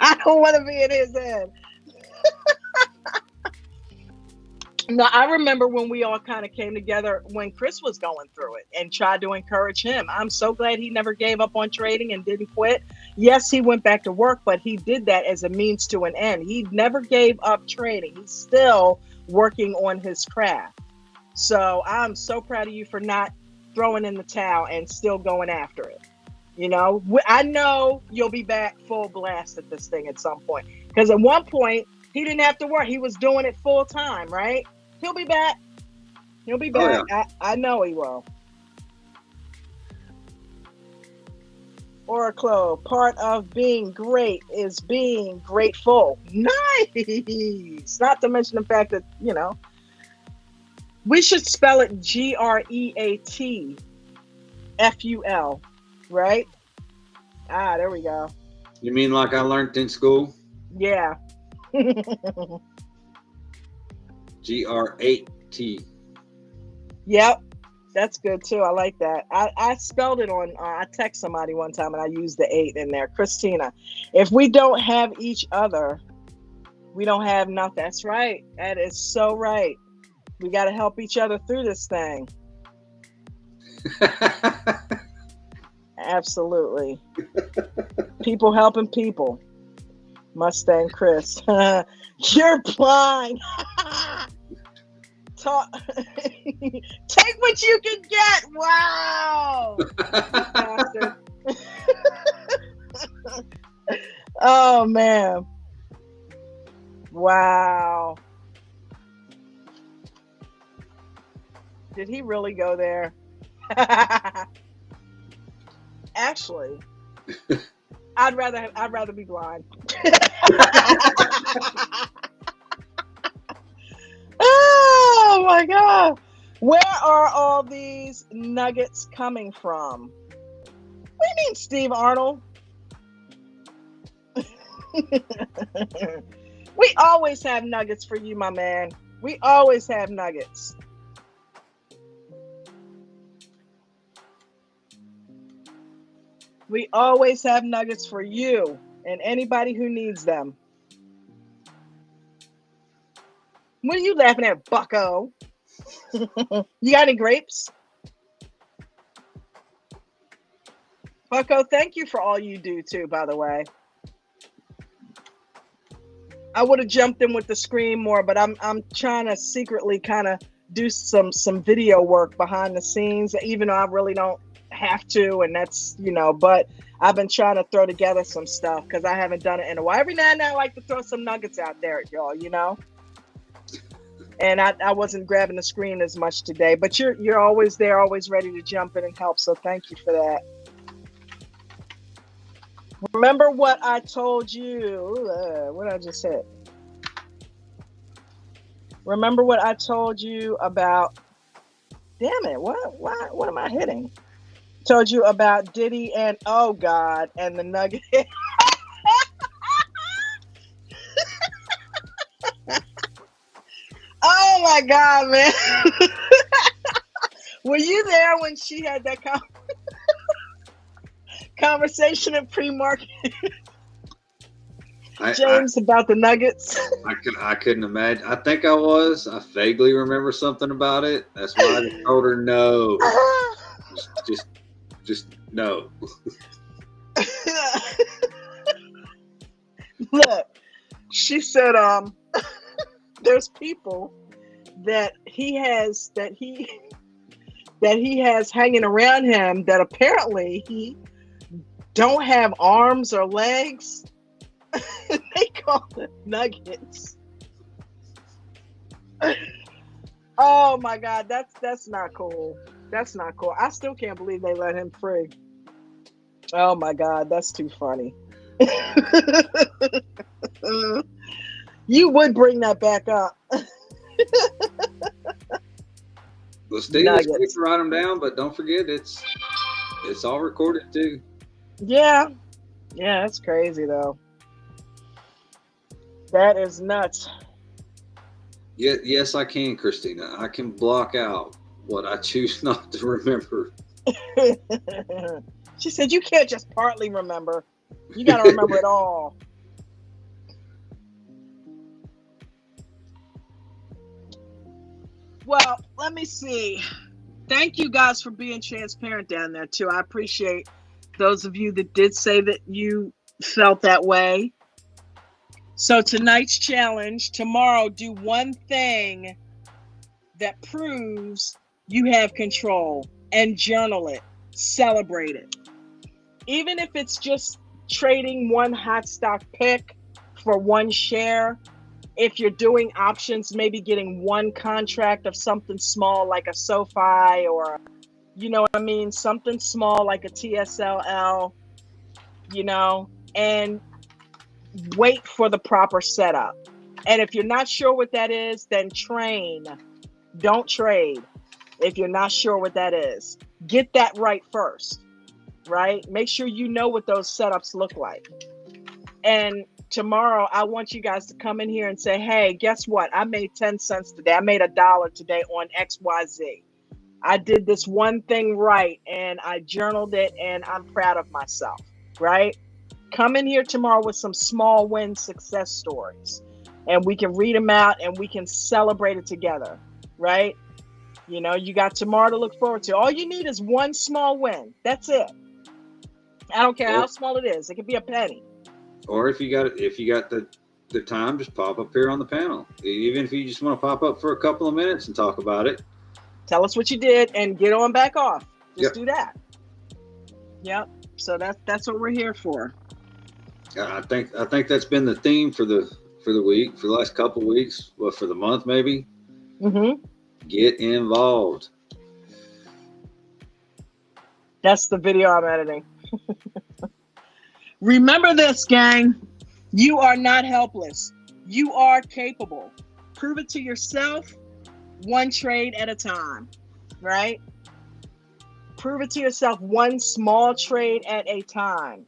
I don't want to be in his head. No, I remember when we all kind of came together when Chris was going through it and tried to encourage him. I'm so glad he never gave up on trading and didn't quit. Yes, he went back to work, but he did that as a means to an end. He never gave up trading. He's still working on his craft. So I'm so proud of you for not throwing in the towel and still going after it. I know you'll be back full blast at this thing at some point. Because at one point, he didn't have to work. He was doing it full time, right? He'll be back. He'll be back. Oh, yeah. I know he will. Oracle, part of being great is being grateful. Nice. Not to mention the fact that, we should spell it GREATFUL, right? There we go. You mean like I learned in school? Yeah. GR8T. Yep, that's good too. I like that. I spelled it on. I text somebody one time and I used the 8 in there. Christina, if we don't have each other, we don't have nothing. That's right. That is so right. We got to help each other through this thing. Absolutely. People helping people. Mustang Chris. You're blind. Take what you can get. Wow. Oh, man. Wow. Did he really go there? Actually, I'd rather be blind. Oh my God. Where are all these nuggets coming from? What do you mean, Steve Arnold? We always have nuggets for you, my man. We always have nuggets. We always have nuggets for you and anybody who needs them. What are you laughing at, bucko? You got any grapes? Bucko, thank you for all you do too, by the way. I would have jumped in with the screen more, but I'm trying to secretly kind of do some video work behind the scenes, even though I really don't have to, and that's, but I've been trying to throw together some stuff because I haven't done it in a while. Every now and then I like to throw some nuggets out there, y'all, and I wasn't grabbing the screen as much today, but you're always there, always ready to jump in and help, so thank you for that. Remember what I told you, what I just said. Remember what I told you about, damn it, what am I hitting? Told you about Diddy and, oh God, and the nugget. Oh my God, man. Were you there when she had that conversation in pre-market? James, about the nuggets? I couldn't imagine. I think I was. I vaguely remember something about it. That's why I just told her no. Just no. Look, she said, there's people that he has hanging around him that apparently he don't have arms or legs. They call them nuggets. Oh my God, that's not cool. That's not cool. I still can't believe they let him free. Oh my God, that's too funny. You would bring that back up. Well, Steve, it's great to write them down, but don't forget it's all recorded too. Yeah, that's crazy though. That is nuts. Yeah, yes, I can, Christina. I can block out what I choose not to remember. She said you can't just partly remember. You got to remember it all. Well, let me see. Thank you guys for being transparent down there too. I appreciate those of you that did say that you felt that way. So tonight's challenge, tomorrow, do one thing that proves you have control and journal it, celebrate it. Even if it's just trading one hot stock pick for one share, if you're doing options, maybe getting one contract of something small like a SoFi or, something small like a TSLL, and wait for the proper setup. And if you're not sure what that is, then train. Don't trade if you're not sure what that is. Get that right first, right? Make sure you know what those setups look like. And tomorrow, I want you guys to come in here and say, hey, guess what? I made 10 cents today. I made $1 today on XYZ. I did this one thing right, and I journaled it, and I'm proud of myself, right? Come in here tomorrow with some small win success stories, and we can read them out, and we can celebrate it together, right? You got tomorrow to look forward to. All you need is one small win. That's it. I don't care how small it is. It could be a penny. Or if you got the time, just pop up here on the panel. Even if you just want to pop up for a couple of minutes and talk about it. Tell us what you did and get on back off. Just do that. Yep. So that's what we're here for. I think that's been the theme for the week, for the last couple of weeks, well, for the month maybe. Mm-hmm. Get involved. That's the video I'm editing. Remember this, gang. You are not helpless. You are capable. Prove it to yourself, one trade at a time, right? Prove it to yourself, one small trade at a time.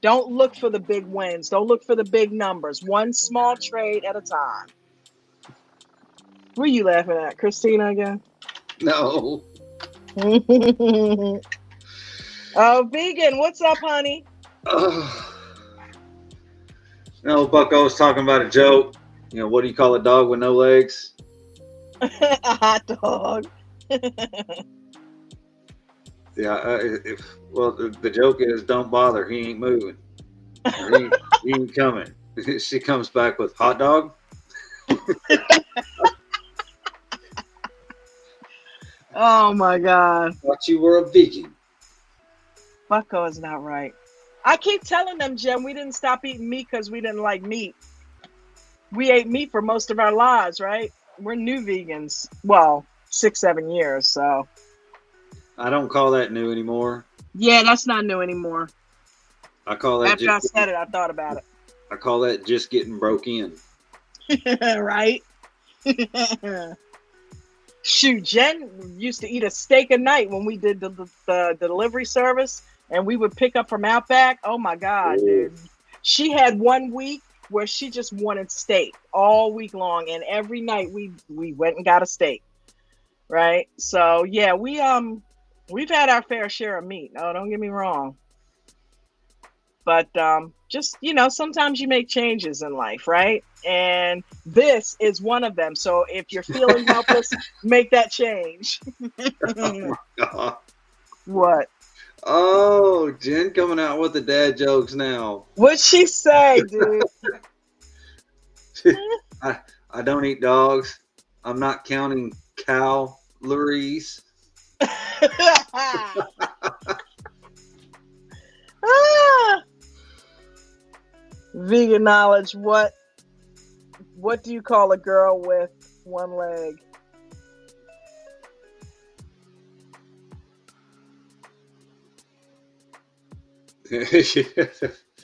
Don't look for the big wins. Don't look for the big numbers. One small trade at a time. What are you laughing at, Christina again? No. Oh, vegan, what's up, honey? No, Bucko was talking about a joke. You know, what do you call a dog with no legs? A hot dog. Yeah. The joke is don't bother. He ain't moving. Or he ain't coming. She comes back with hot dog. Oh my God. Thought you were a vegan. Bucko is not right. I keep telling them, Jen, we didn't stop eating meat because we didn't like meat. We ate meat for most of our lives, right? We're new vegans. Well, 6-7 years, so. I don't call that new anymore. Yeah, that's not new anymore. I call that After I said it, I thought about it. I call that just getting broke in. Right? Shoot, Jen used to eat a steak a night when we did the delivery service, and we would pick up from Outback. Oh my God, dude. She had 1 week where she just wanted steak all week long, and every night we went and got a steak. Right? So yeah, we've had our fair share of meat. No, don't get me wrong. But just, sometimes you make changes in life, right? And this is one of them. So if you're feeling helpless, make that change. Oh my God. What? Oh, Jen coming out with the dad jokes now. What'd she say, dude? I don't eat dogs. I'm not counting calories. Vegan knowledge. What do you call a girl with one leg?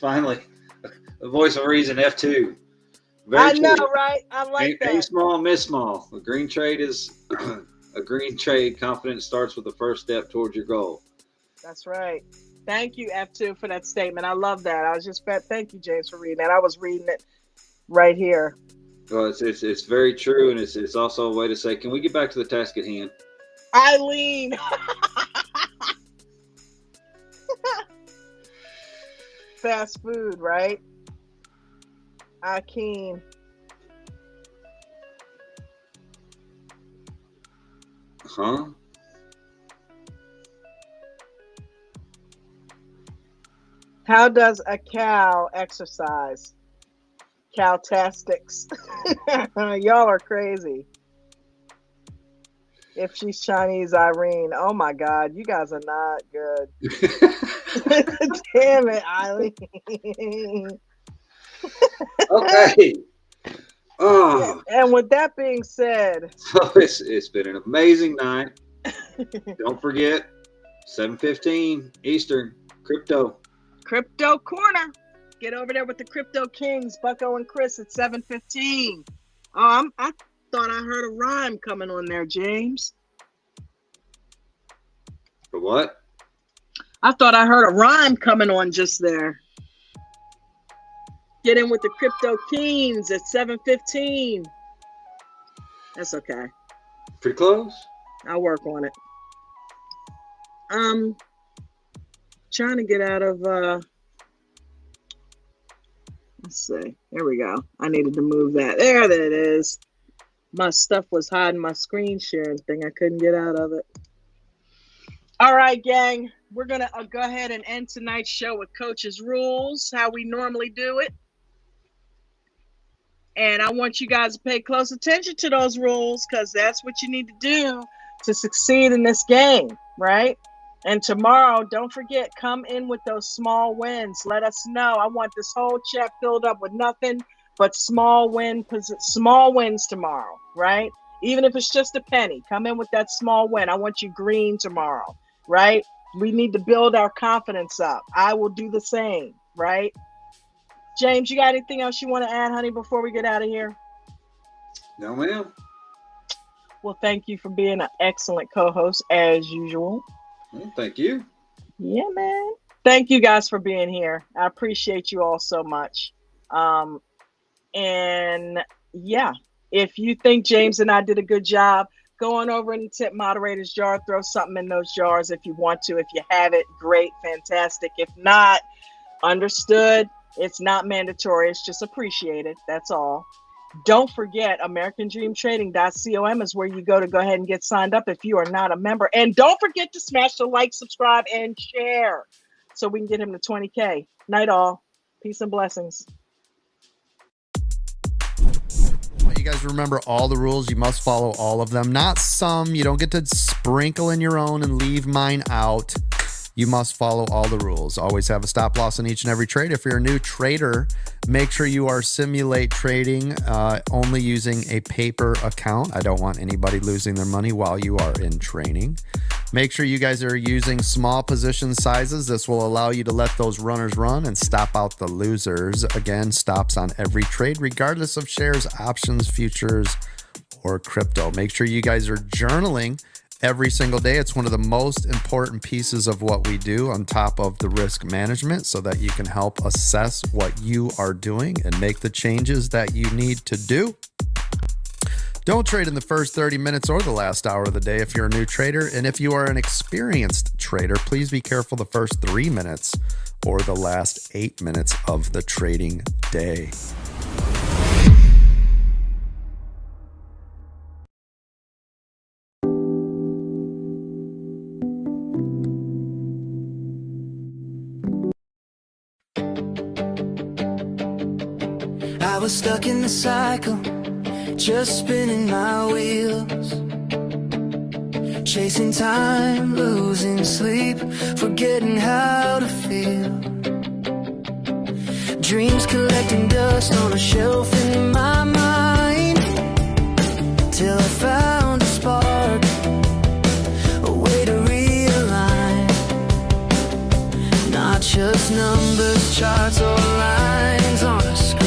Finally, the voice of reason, F2. I know, right? I like that. Aim small, miss small. A green trade is a green trade. Confidence starts with the first step towards your goal. That's right. Thank you, F2, for that statement. I love that. Thank you, James, for reading that. I was reading it right here. Well, it's very true, and it's also a way to say, can we get back to the task at hand? Eileen. Fast food, right? Akeem. Huh? How does a cow exercise? Cowtastics. Y'all are crazy. If she's Chinese, Irene. Oh my God, you guys are not good. Damn it, Eileen. Okay. Oh. And with that being said, So it's been an amazing night. Don't forget, 7:15 Eastern, Crypto Corner. Get over there with the Crypto Kings, Bucko and Chris at 7:15. I thought I heard a rhyme coming on there, James. For what? I thought I heard a rhyme coming on just there. Get in with the Crypto Kings at 7:15. That's okay. Pretty close. I'll work on it. Trying to get out of let's see. There we go. I needed to move that. There it is. My stuff was hiding my screen sharing thing. I couldn't get out of it. All right, gang. We're going to go ahead and end tonight's show with Coach's Rules, how we normally do it. And I want you guys to pay close attention to those rules because that's what you need to do to succeed in this game, right? And tomorrow, don't forget, come in with those small wins. Let us know. I want this whole chat filled up with nothing but small wins tomorrow, right? Even if it's just a penny, come in with that small win. I want you green tomorrow, right? We need to build our confidence up. I will do the same, right? James, you got anything else you want to add, honey, before we get out of here? No, ma'am. Well, thank you for being an excellent co-host as usual. Well, thank you. Yeah, man. Thank you guys for being here. I appreciate you all so much. Um, and yeah, if you think James and I did a good job, go on over in the tip moderators jar, throw something in those jars if you want to. If you have it, great, fantastic. If not, understood. It's not mandatory. It's just appreciated. That's all. Don't forget, AmericanDreamTrading.com is where you go ahead and get signed up if you are not a member. And don't forget to smash the like, subscribe, and share so we can get him to 20K. Night all. Peace and blessings. You guys remember all the rules. You must follow all of them. Not some. You don't get to sprinkle in your own and leave mine out. You must follow all the rules. Always have a stop loss in each and every trade. If you're a new trader, make sure you are simulate trading only using a paper account. I don't want anybody losing their money while you are in training. Make sure you guys are using small position sizes. This will allow you to let those runners run and stop out the losers. Again, stops on every trade, regardless of shares, options, futures, or crypto. Make sure you guys are journaling every single day. It's one of the most important pieces of what we do on top of the risk management so that you can help assess what you are doing and make the changes that you need to do. Don't trade in the first 30 minutes or the last hour of the day if you're a new trader. And if you are an experienced trader, please be careful the first 3 minutes or the last 8 minutes of the trading day. I was stuck in the cycle, just spinning my wheels, chasing time, losing sleep, forgetting how to feel. Dreams collecting dust on a shelf in my mind, till I found a spark, a way to realign. Not just numbers, charts, or lines on a screen.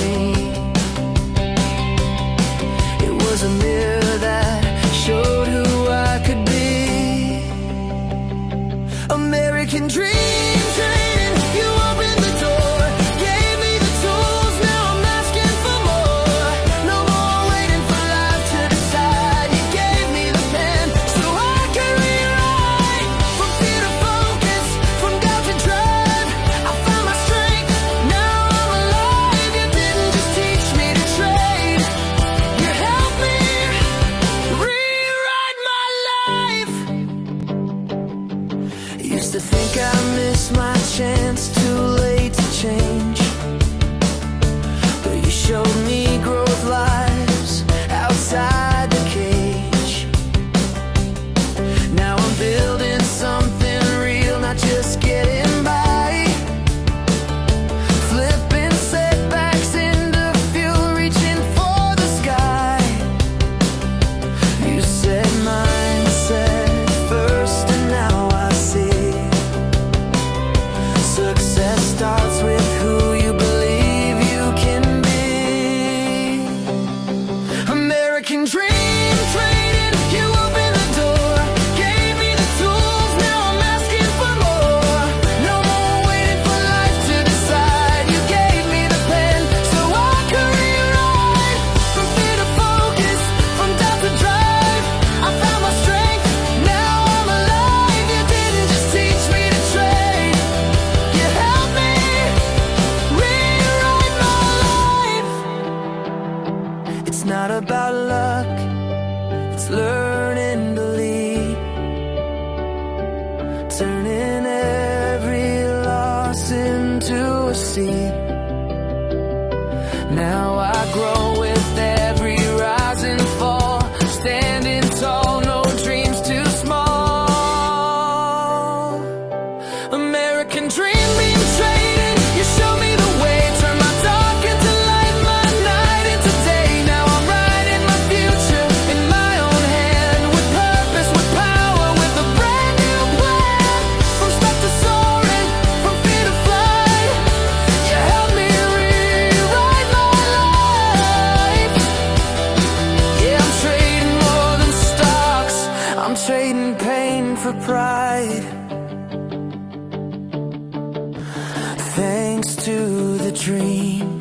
Was a mirror that showed who I could be. American dream trading, you opened the door, gave me the tools, now I'm asking for more. No more waiting for life to decide. You gave me the pen so I can rewrite. From fear to focus, from doubt to drive, I found my strength, now I'm alive. You didn't just teach me to trade, you helped me rewrite my life. Used to think I missed my chance, too late to change, but you showed me growth lies outside the cage. Now I'm building something real, not just getting by. Flipping setbacks into fuel, reaching for the sky. You said mindset first, and now I see. Success starts with who you believe you can be. American dream trading, you opened the door, gave me the tools, now I'm asking for more. No more waiting for life to decide. You gave me the pen so I could rewrite. From fear to focus, from doubt to drive, I found my strength, now I'm alive. You didn't just teach me to trade, you helped me rewrite my life. It's not about luck, it's learning to lead, turning every loss into a seed. Now I grow with every rise and fall, standing tall, no dreams too small. American dream being traded, you show me the way, turn my dark into light, my night into day. Now I'm writing my future in my own hand, with purpose, with power, with a brand new plan. From stuck to soaring, from fear to flight, you helped me rewrite my life. Yeah, I'm trading more than stocks, I'm trading pain for pride. Thanks to the dream